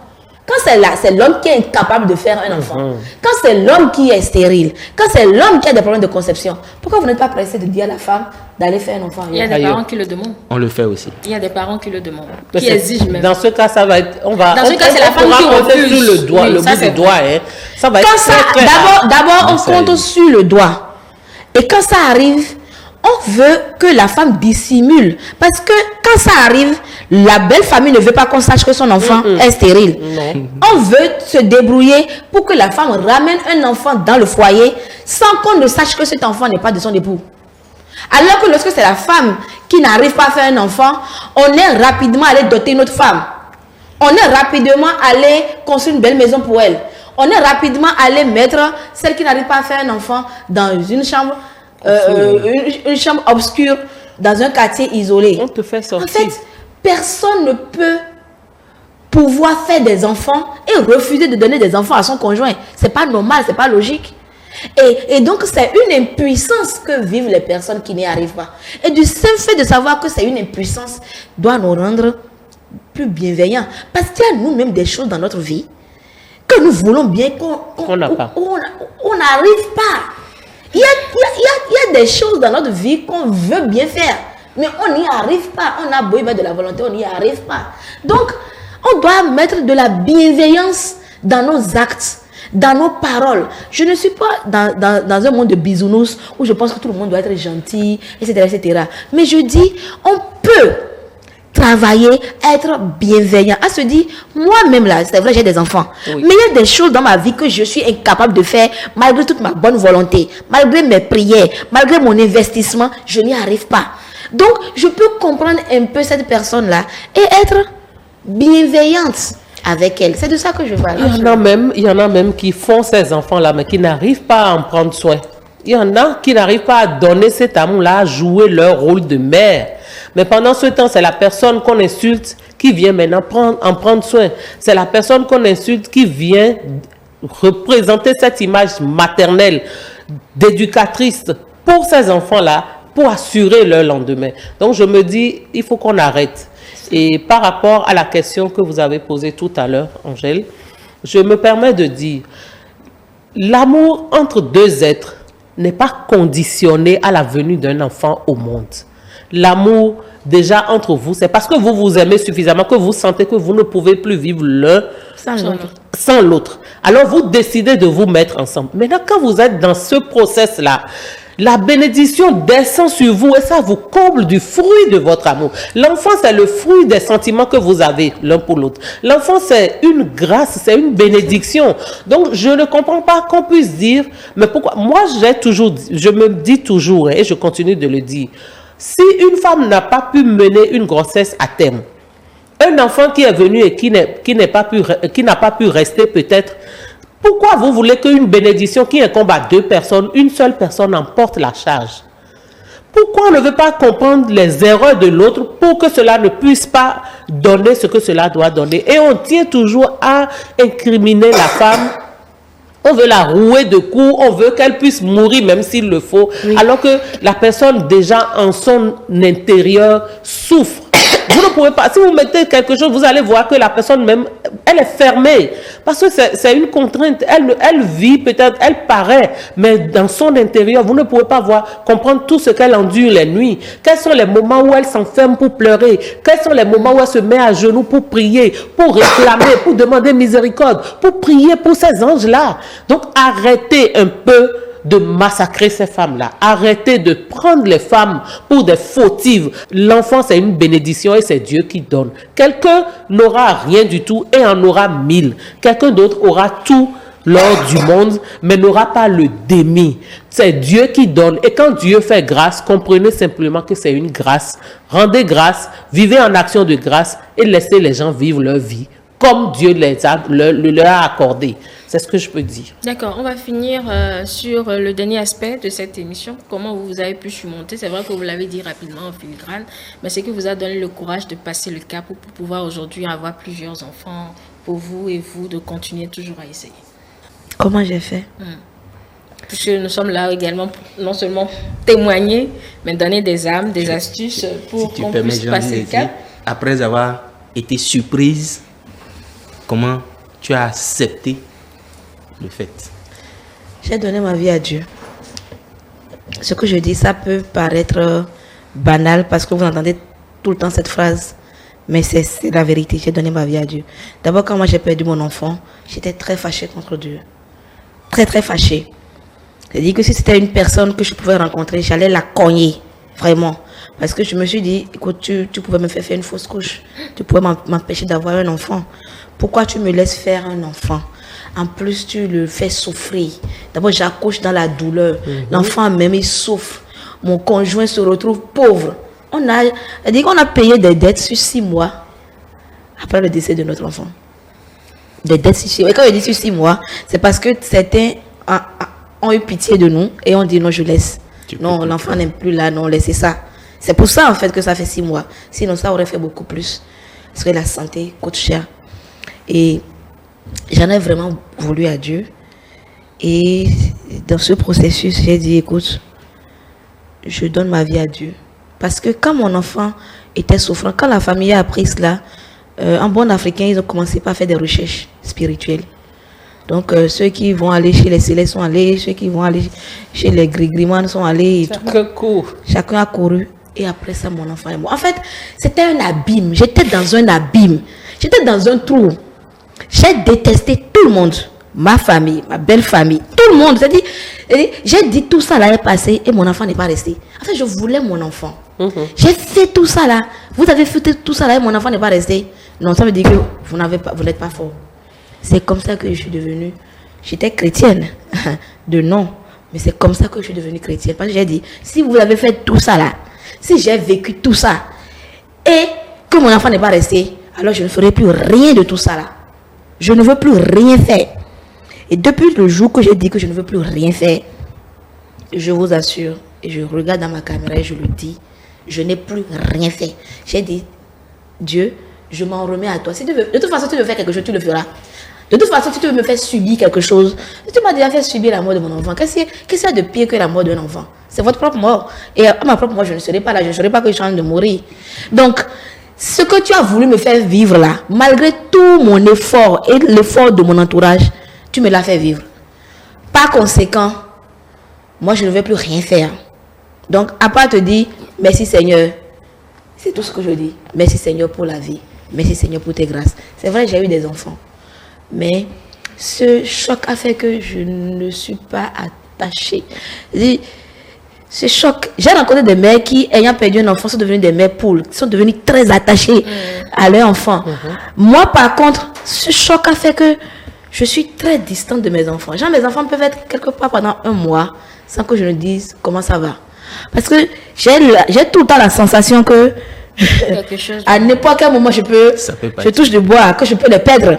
Quand c'est l'homme qui est incapable de faire un enfant, quand c'est l'homme qui est stérile, quand c'est l'homme qui a des problèmes de conception, pourquoi vous n'êtes pas pressé de dire à la femme d'aller faire un enfant
Il y a
ailleurs?
des
Ailleurs.
parents qui le demandent.
On le fait aussi.
Il y a des parents qui le demandent.
Mais
Qui
c'est-
exigent même.
Dans ce cas, ça va être. On va.
Dans ce cas, c'est la femme
pourra
qui
compter
refuse.
sur le doigt,
Oui,
le
ça,
bout
c'est
du doigt. Hein. Ça va
Quand
être
ça,
très, très rare.
d'abord, on
Ça
compte
arrive.
sur le doigt. Et quand ça arrive, on veut que la femme dissimule. Parce que quand ça arrive, la belle famille ne veut pas qu'on sache que son enfant est stérile.
Non.
On veut se débrouiller pour que la femme ramène un enfant dans le foyer sans qu'on ne sache que cet enfant n'est pas de son époux. Alors que lorsque c'est la femme qui n'arrive pas à faire un enfant, on est rapidement allé doter une autre femme. On est rapidement allé construire une belle maison pour elle. On est rapidement allé mettre celle qui n'arrive pas à faire un enfant dans une chambre, une chambre obscure, dans un quartier isolé.
On te fait
En
sortir.
fait, personne ne peut pouvoir faire des enfants et refuser de donner des enfants à son conjoint. C'est pas normal, c'est pas logique. Et donc, c'est une impuissance que vivent les personnes qui n'y arrivent pas. Et du simple fait de savoir que c'est une impuissance doit nous rendre plus bienveillants. Parce qu'il y a nous-mêmes des choses dans notre vie que nous voulons bien
On n'a pas.
on n'arrive pas. Il y a des choses dans notre vie qu'on veut bien faire, mais on n'y arrive pas. On a beau y mettre de la volonté, on n'y arrive pas. Donc, on doit mettre de la bienveillance dans nos actes, dans nos paroles. Je ne suis pas dans un monde de bisounours où je pense que tout le monde doit être gentil, etc., etc. Mais je dis, on peut travailler, être bienveillant, à se dire, moi-même là, c'est vrai, j'ai des enfants,
Oui.
mais il y a des choses dans ma vie que je suis incapable de faire, malgré toute ma bonne volonté, malgré mes prières, malgré mon investissement, je n'y arrive pas. Donc, je peux comprendre un peu cette personne-là et être bienveillante avec elle. C'est de ça que je vois là.
Il y en a même qui font ces enfants-là, mais qui n'arrivent pas à en prendre soin. Il y en a qui n'arrivent pas à donner cet amour-là, à jouer leur rôle de mère. Mais pendant ce temps, c'est la personne qu'on insulte qui vient maintenant en prendre soin. C'est la personne qu'on insulte qui vient représenter cette image maternelle, d'éducatrice pour ces enfants-là, pour assurer leur lendemain. Donc je me dis, il faut qu'on arrête. Et par rapport à la question que vous avez posée tout à l'heure, Angèle, je me permets de dire, l'amour entre deux êtres n'est pas conditionné à la venue d'un enfant au monde. L'amour, déjà entre vous, c'est parce que vous vous aimez suffisamment que vous sentez que vous ne pouvez plus vivre l'un sans l'autre. Alors vous décidez de vous mettre ensemble. Maintenant, quand vous êtes dans ce process-là, la bénédiction descend sur vous et ça vous comble du fruit de votre amour. L'enfant, c'est le fruit des sentiments que vous avez l'un pour l'autre. L'enfant, c'est une grâce, c'est une bénédiction. Donc, je ne comprends pas qu'on puisse dire, mais pourquoi? Moi, je me dis toujours, et je continue de le dire, si une femme n'a pas pu mener une grossesse à terme, un enfant qui est venu et qui n'a pas pu rester peut-être, pourquoi vous voulez qu'une bénédiction qui incombe à deux personnes, une seule personne en porte la charge? Pourquoi on ne veut pas comprendre les erreurs de l'autre pour que cela ne puisse pas donner ce que cela doit donner? Et on tient toujours à incriminer la femme. On veut la rouer de coups, on veut qu'elle puisse mourir même s'il le faut, alors que la personne déjà en son intérieur souffre. Vous ne pouvez pas, si vous mettez quelque chose, vous allez voir que la personne même elle est fermée. Parce que c'est une contrainte. Elle vit peut-être, elle paraît, mais dans son intérieur, vous ne pouvez pas comprendre tout ce qu'elle endure les nuits. Quels sont les moments où elle s'enferme pour pleurer? Quels sont les moments où elle se met à genoux pour prier, pour réclamer, pour demander miséricorde, pour prier pour ces anges-là? Donc, arrêtez un peu de massacrer ces femmes-là. Arrêtez de prendre les femmes pour des fautives. L'enfant, c'est une bénédiction et c'est Dieu qui donne. Quelqu'un n'aura rien du tout et en aura 1000. Quelqu'un d'autre aura tout l'or du monde, mais n'aura pas le demi. C'est Dieu qui donne. Et quand Dieu fait grâce, comprenez simplement que c'est une grâce. Rendez grâce, vivez en action de grâce et laissez les gens vivre leur vie comme Dieu leur a accordé. C'est ce que je peux dire.
D'accord, on va finir sur le dernier aspect de cette émission. Comment vous avez pu surmonter? C'est vrai que vous l'avez dit rapidement en filigrane, mais c'est que vous a donné le courage de passer le cap pour pouvoir aujourd'hui avoir plusieurs enfants pour vous et vous de continuer toujours à essayer.
Comment j'ai fait?
Puisque nous sommes là également pour non seulement témoigner, mais donner des âmes, des astuces pour
si
qu'on puisse passer le cap.
Après avoir été surprise, comment tu as accepté le fait?
J'ai donné ma vie à Dieu. Ce que je dis, ça peut paraître banal parce que vous entendez tout le temps cette phrase, mais c'est la vérité. J'ai donné ma vie à Dieu. D'abord, quand moi j'ai perdu mon enfant, j'étais très fâchée contre Dieu. Très, très fâchée. C'est-à-dire que si c'était une personne que je pouvais rencontrer, j'allais la cogner, vraiment. Parce que je me suis dit, écoute, tu pouvais me faire une fausse couche. Tu pouvais m'empêcher d'avoir un enfant. Pourquoi tu me laisses faire un enfant? En plus, tu le fais souffrir. D'abord, j'accouche dans la douleur. L'enfant même, il souffre. Mon conjoint se retrouve pauvre. C'est-à-dire qu'on a payé des dettes sur 6 mois après le décès de notre enfant. Des dettes sur 6 mois. Et quand je dis sur 6 mois, c'est parce que certains ont eu pitié de nous et ont dit non, je laisse. Non, l'enfant n'est plus là, non, laissez ça. C'est pour ça, en fait, que ça fait 6 mois. Sinon, ça aurait fait beaucoup plus. Parce que la santé coûte cher. Et j'en ai vraiment voulu à Dieu. Et dans ce processus, j'ai dit, écoute, je donne ma vie à Dieu. Parce que quand mon enfant était souffrant, quand la famille a appris cela, en bon africain, ils ont commencé par faire des recherches spirituelles. Donc, ceux qui vont aller chez les Célestes sont allés, ceux qui vont aller chez les Grigrimans sont allés. Chacun a couru. Et après ça, mon enfant est mort. En fait, c'était un abîme. J'étais dans un abîme. J'étais dans un trou. J'ai détesté tout le monde. Ma famille, ma belle famille, tout le monde. C'est-à-dire, j'ai dit tout ça là est passé et mon enfant n'est pas resté. En fait, je voulais mon enfant. J'ai fait tout ça là. Vous avez fait tout ça là et mon enfant n'est pas resté. Non, ça veut dire que vous n'êtes pas fort. C'est comme ça que je suis devenue. J'étais chrétienne de nom, mais c'est comme ça que je suis devenue chrétienne. Parce que j'ai dit, si vous avez fait tout ça là, si j'ai vécu tout ça et que mon enfant n'est pas resté, alors je ne ferai plus rien de tout ça là. Je ne veux plus rien faire. Et depuis le jour que j'ai dit que je ne veux plus rien faire, je vous assure, et je regarde dans ma caméra et je le dis, je n'ai plus rien fait. J'ai dit, Dieu, je m'en remets à toi. Si tu veux, de toute façon, tu veux faire quelque chose, tu le feras. De toute façon, si tu veux me faire subir quelque chose, tu m'as déjà fait subir la mort de mon enfant. Qu'est-ce qu'il y a de pire que la mort d'un enfant? C'est votre propre mort. Et à ma propre mort, je ne serai pas là. Je ne serai pas que je suis en train de mourir. Donc, ce que tu as voulu me faire vivre là, malgré tout mon effort et l'effort de mon entourage, tu me l'as fait vivre. Par conséquent, moi, je ne vais plus rien faire. Donc, à part te dire, merci Seigneur, c'est tout ce que je dis. Merci Seigneur pour la vie. Merci Seigneur pour tes grâces. C'est vrai, j'ai eu des enfants. Mais ce choc a fait que je ne suis pas attachée. Ce choc, j'ai rencontré des mères qui, ayant perdu un enfant, sont devenues des mères poules, sont devenues très attachées à leur enfant. Moi, par contre, ce choc a fait que je suis très distante de mes enfants. Genre, mes enfants peuvent être quelque part pendant 1 mois sans que je ne dise comment ça va. Parce que j'ai tout le temps la sensation que à n'importe quel moment, je touche du bois, que je peux les perdre.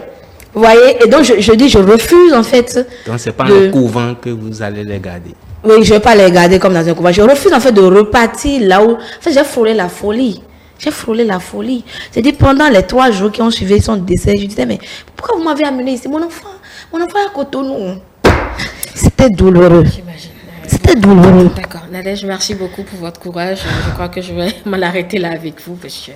Vous voyez? Et donc, je dis, je refuse en fait.
Donc, ce n'est pas un couvent que vous allez les garder.
Oui, je ne vais pas les garder comme dans un couvent. Je refuse en fait de repartir là où... En fait, j'ai frôlé la folie. J'ai frôlé la folie. C'est-à-dire, pendant les 3 jours qui ont suivi son décès, je disais, mais pourquoi vous m'avez amené ici? Mon enfant est à Cotonou. C'était douloureux. C'était très douloureux.
D'accord. Nadège, merci beaucoup pour votre courage. Je crois que je vais m'en arrêter là avec vous parce que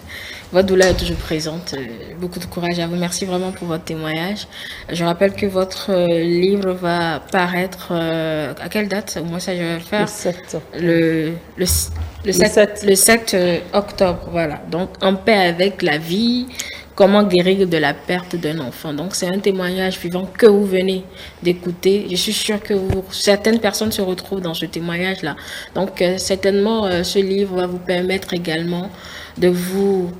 votre douleur est toujours présente. Beaucoup de courage à vous. Merci vraiment pour votre témoignage. Je rappelle que votre livre va paraître à quelle date? Moi, ça, je vais faire le 7 octobre. Voilà. Donc, en paix avec la vie. Comment guérir de la perte d'un enfant. Donc, c'est un témoignage vivant que vous venez d'écouter. Je suis sûre que certaines personnes se retrouvent dans ce témoignage-là. Donc, certainement, ce livre va vous permettre également de vous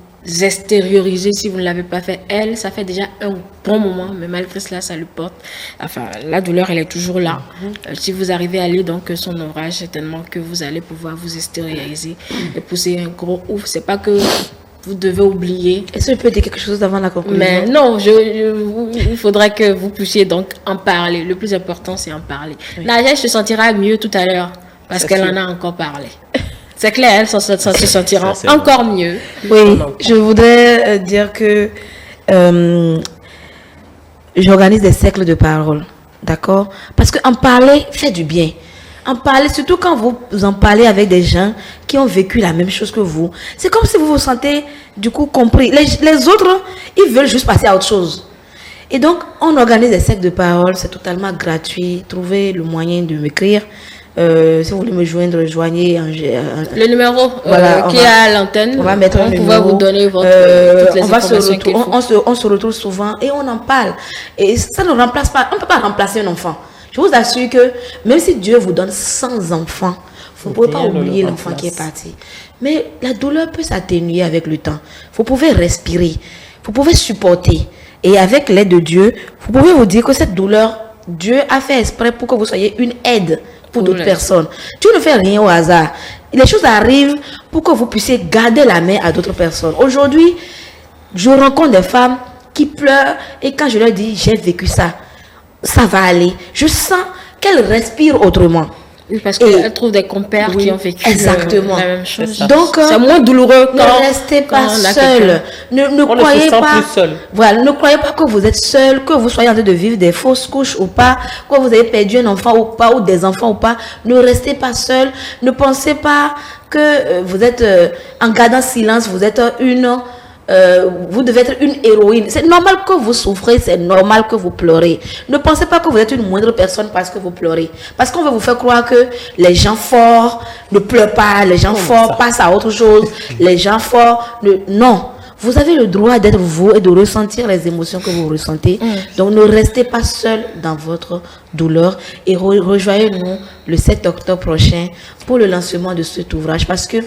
extérioriser si vous ne l'avez pas fait. Elle, ça fait déjà un bon moment, mais malgré cela, ça le porte. Enfin, la douleur, elle est toujours là. Si vous arrivez à lire donc son ouvrage, certainement que vous allez pouvoir vous extérioriser et pousser un gros ouf. C'est pas que vous devez oublier.
Est-ce que je peux dire quelque chose avant la conclusion?
Mais non, il faudra que vous puissiez donc en parler. Le plus important, c'est en parler. Oui. Nadège se sentira mieux tout à l'heure parce qu'elle en a encore parlé. C'est clair, elle se sentira encore mieux.
Oui, je voudrais dire que j'organise des cercles de parole. D'accord? Parce qu'en parler fait du bien. En parler, surtout quand vous en parlez avec des gens qui ont vécu la même chose que vous. C'est comme si vous vous sentez du coup compris. Les autres, ils veulent juste passer à autre chose. Et donc, on organise des cercles de parole, c'est totalement gratuit. Trouvez le moyen de m'écrire. Si vous voulez me joindre, joignez
le numéro voilà, qui est à l'antenne.
On va mettre un numéro.
Vous donner toutes les informations
on se retrouve souvent et on en parle. Et ça ne remplace pas, on ne peut pas remplacer un enfant. Je vous assure que même si Dieu vous donne 100 enfants, vous ne pouvez pas oublier l'enfant qui est parti. Mais la douleur peut s'atténuer avec le temps. Vous pouvez respirer, vous pouvez supporter. Et avec l'aide de Dieu, vous pouvez vous dire que cette douleur, Dieu a fait exprès pour que vous soyez une aide pour d'autres personnes. Dieu ne fait rien au hasard. Les choses arrivent pour que vous puissiez garder la main à d'autres personnes. Aujourd'hui, je rencontre des femmes qui pleurent et quand je leur dis, j'ai vécu ça, ça va aller. Je sens qu'elles respirent autrement.
Oui, parce qu'elles trouvent des compères qui ont vécu
exactement.
La même chose.
Donc,
c'est moins douloureux quand
ne restez pas seul. Ne croyez pas. Voilà, ne croyez pas que vous êtes seul, que vous soyez en train de vivre des fausses couches ou pas, que vous avez perdu un enfant ou pas, ou des enfants ou pas. Ne restez pas seul. Ne pensez pas que vous êtes en gardant silence, vous êtes vous devez être une héroïne. C'est normal que vous souffrez, c'est normal que vous pleurez. Ne pensez pas que vous êtes une moindre personne parce que vous pleurez. Parce qu'on veut vous faire croire que les gens forts ne pleurent pas, les gens forts passent à autre chose, les gens forts non. Vous avez le droit d'être vous et de ressentir les émotions que vous ressentez. Donc ne restez pas seul dans votre douleur et rejoignez-nous le 7 octobre prochain pour le lancement de cet ouvrage. Parce que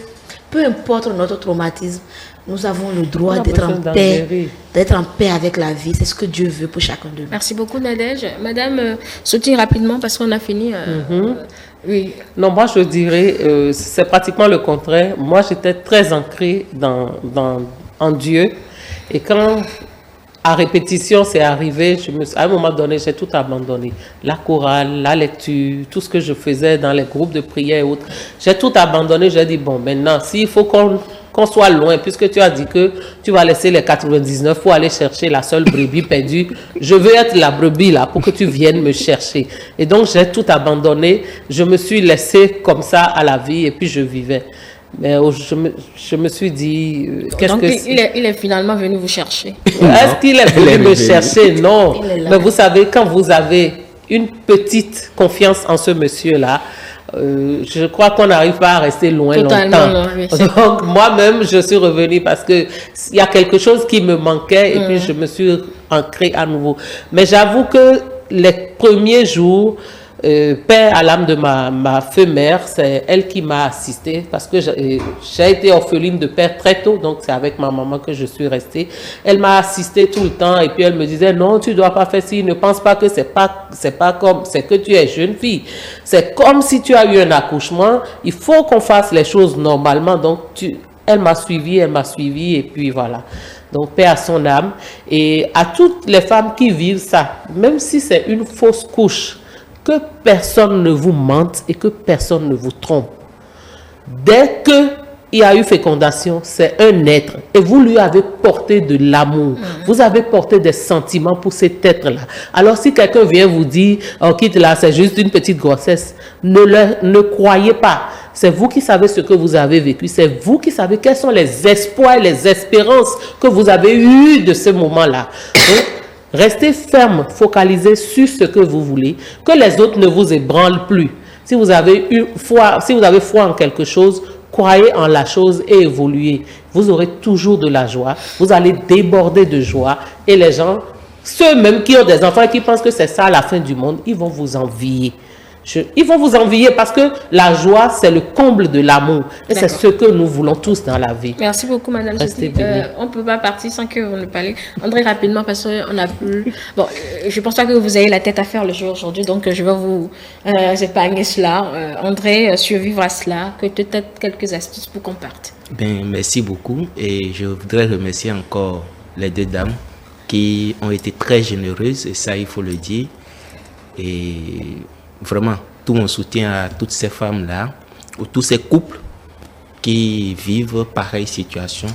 peu importe notre traumatisme, nous avons le droit d'être en paix avec la vie. C'est ce que Dieu veut pour chacun de nous.
Merci beaucoup, Nadège. Madame, sautez rapidement parce qu'on a fini.
Oui. Non, moi je dirais, c'est pratiquement le contraire. Moi, j'étais très ancrée en Dieu. Et quand, à répétition, c'est arrivé, à un moment donné, j'ai tout abandonné. La chorale, la lecture, tout ce que je faisais dans les groupes de prière et autres. J'ai tout abandonné. J'ai dit, bon, maintenant, s'il faut qu'on soit loin, puisque tu as dit que tu vas laisser les 99 pour aller chercher la seule brebis perdue. Je veux être la brebis là pour que tu viennes me chercher. Et donc, j'ai tout abandonné. Je me suis laissée comme ça à la vie et puis je vivais. Mais je me suis dit...
Donc, il est finalement venu vous chercher.
Est-ce qu'il est venu me chercher? Non. Mais vous savez, quand vous avez une petite confiance en ce monsieur-là, je crois qu'on n'arrive pas à rester longtemps.
Oui,
donc moi-même je suis revenue parce que il y a quelque chose qui me manquait et puis je me suis ancrée à nouveau. Mais j'avoue que les premiers jours, paix à l'âme de ma mère, c'est elle qui m'a assistée parce que j'ai été orpheline de père très tôt, donc c'est avec ma maman que je suis restée. Elle m'a assistée tout le temps et puis elle me disait non, tu dois pas faire ci, ne pense pas que c'est pas comme, c'est que tu es jeune fille. C'est comme si tu as eu un accouchement, il faut qu'on fasse les choses normalement. Donc elle m'a suivi et puis voilà. Donc paix à son âme et à toutes les femmes qui vivent ça, même si c'est une fausse couche. Que personne ne vous mente et que personne ne vous trompe. Dès que il y a eu fécondation, c'est un être. Et vous lui avez porté de l'amour. Vous avez porté des sentiments pour cet être-là. Alors, si quelqu'un vient vous dire, oh, quitte là, c'est juste une petite grossesse, ne croyez pas. C'est vous qui savez ce que vous avez vécu. C'est vous qui savez quels sont les espoirs, les espérances que vous avez eues de ce moment-là. Donc, restez ferme, focalisez sur ce que vous voulez, que les autres ne vous ébranlent plus. Si vous avez foi en quelque chose, croyez en la chose et évoluez. Vous aurez toujours de la joie. Vous allez déborder de joie. Et les gens, ceux même qui ont des enfants et qui pensent que c'est ça la fin du monde, ils vont vous envier. Ils vont vous envier parce que la joie, c'est le comble de l'amour. Et c'est ce que nous voulons tous dans la vie.
Merci beaucoup, Madame Sophie. On ne peut pas partir sans que vous nous parliez. André, rapidement, parce qu'on a plus... Bon, je ne pense pas que vous ayez la tête à faire le jeu aujourd'hui, donc je vais vous épargner cela. André, survivre à cela, que peut-être quelques astuces pour qu'on parte.
Ben, merci beaucoup. Et je voudrais remercier encore les deux dames qui ont été très généreuses, et ça, il faut le dire. Et vraiment, tout mon soutien à toutes ces femmes-là, ou tous ces couples qui vivent pareille situation.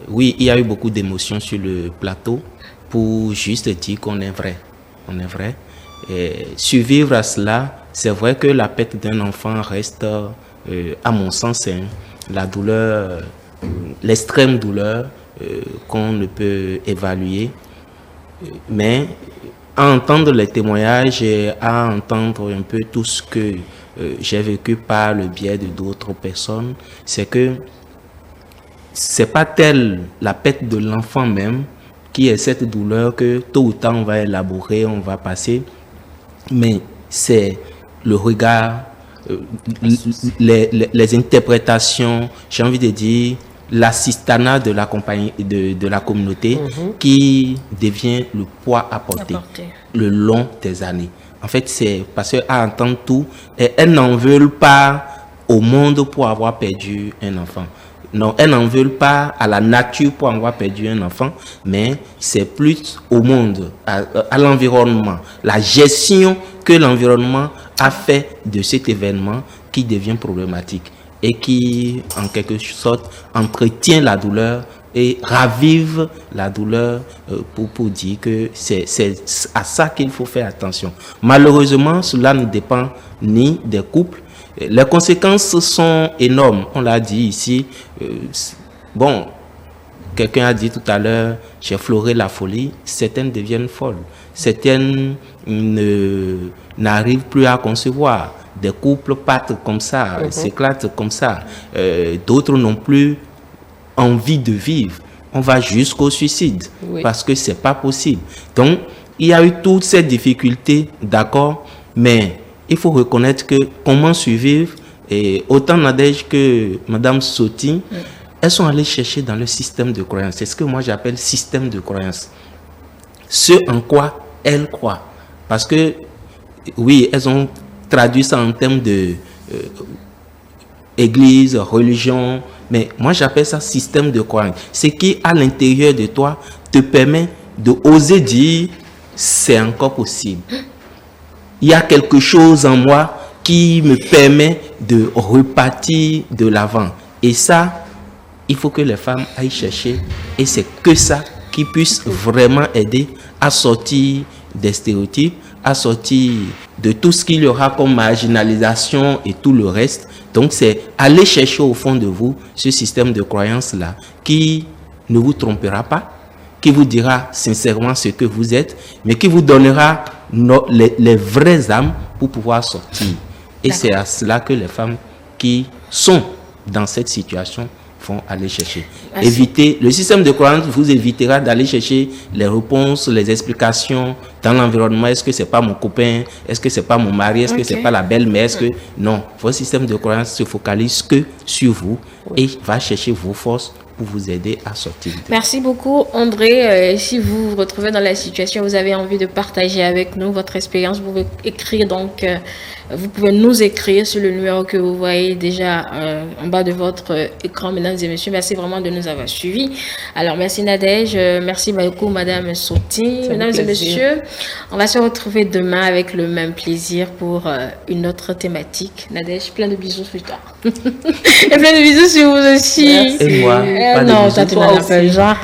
Oui, il y a eu beaucoup d'émotions sur le plateau pour juste dire qu'on est vrai. On est vrai. Et survivre à cela, c'est vrai que la perte d'un enfant reste, à mon sens, la douleur, l'extrême douleur qu'on ne peut évaluer. Mais à entendre les témoignages et à entendre un peu tout ce que j'ai vécu par le biais de d'autres personnes, c'est que c'est pas telle la perte de l'enfant même qui est cette douleur que tôt ou tard on va élaborer, on va passer, mais c'est le regard, les interprétations, j'ai envie de dire, l'assistanat de la compagnie, de la communauté qui devient le poids à porter le long des années. En fait, c'est parce qu'à entendre tout, elles n'en veulent pas au monde pour avoir perdu un enfant. Non, elles n'en veulent pas à la nature pour avoir perdu un enfant, mais c'est plus au monde, à l'environnement, la gestion que l'environnement a fait de cet événement qui devient problématique et qui, en quelque sorte, entretient la douleur et ravive la douleur pour dire que c'est à ça qu'il faut faire attention. Malheureusement, cela ne dépend ni des couples. Les conséquences sont énormes, on l'a dit ici. Bon, quelqu'un a dit tout à l'heure, j'ai effleuré la folie. Certaines deviennent folles. Certaines n'arrivent plus à concevoir. Des couples partent comme ça, s'éclatent comme ça. D'autres n'ont plus envie de vivre. On va jusqu'au suicide parce que c'est pas possible. Donc, il y a eu toutes ces difficultés, d'accord, mais il faut reconnaître que comment survivre, et autant Nadège que Madame Sophie, elles sont allées chercher dans le système de croyance. C'est ce que moi j'appelle système de croyance. Ce en quoi elles croient. Parce que, oui, elles ont traduit ça en termes de église, religion, mais moi j'appelle ça système de croyance. Ce qui, à l'intérieur de toi, te permet de oser dire, c'est encore possible. Il y a quelque chose en moi qui me permet de repartir de l'avant. Et ça, il faut que les femmes aillent chercher. Et c'est que ça qui puisse vraiment aider à sortir des stéréotypes, à sortir de tout ce qu'il y aura comme marginalisation et tout le reste. Donc c'est aller chercher au fond de vous ce système de croyance-là qui ne vous trompera pas, qui vous dira sincèrement ce que vous êtes, mais qui vous donnera les vraies âmes pour pouvoir sortir. Et c'est à cela que les femmes qui sont dans cette situation vont aller chercher. Éviter, le système de croyance vous évitera d'aller chercher les réponses, les explications dans l'environnement. Est-ce que c'est pas mon copain? Est-ce que c'est pas mon mari? Est-ce que c'est pas la belle-mère? Est-ce que non? Votre système de croyance se focalise que sur vous et va chercher vos forces pour vous aider à sortir.
Merci beaucoup, André. Si vous vous retrouvez dans la situation, vous avez envie de partager avec nous votre expérience, vous pouvez écrire donc vous pouvez nous écrire sur le numéro que vous voyez déjà en bas de votre écran, mesdames et messieurs. Merci vraiment de nous avoir suivis. Alors, merci Nadège, merci beaucoup Madame Soti. Mesdames et messieurs, on va se retrouver demain avec le même plaisir pour une autre thématique. Nadège, plein de bisous sur toi. Et plein de bisous sur vous aussi.
Et moi, pas de
non,
bisous,
toi, tu
toi
n'en as
aussi.
pas le genre.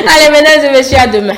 Allez, mesdames et messieurs, à demain.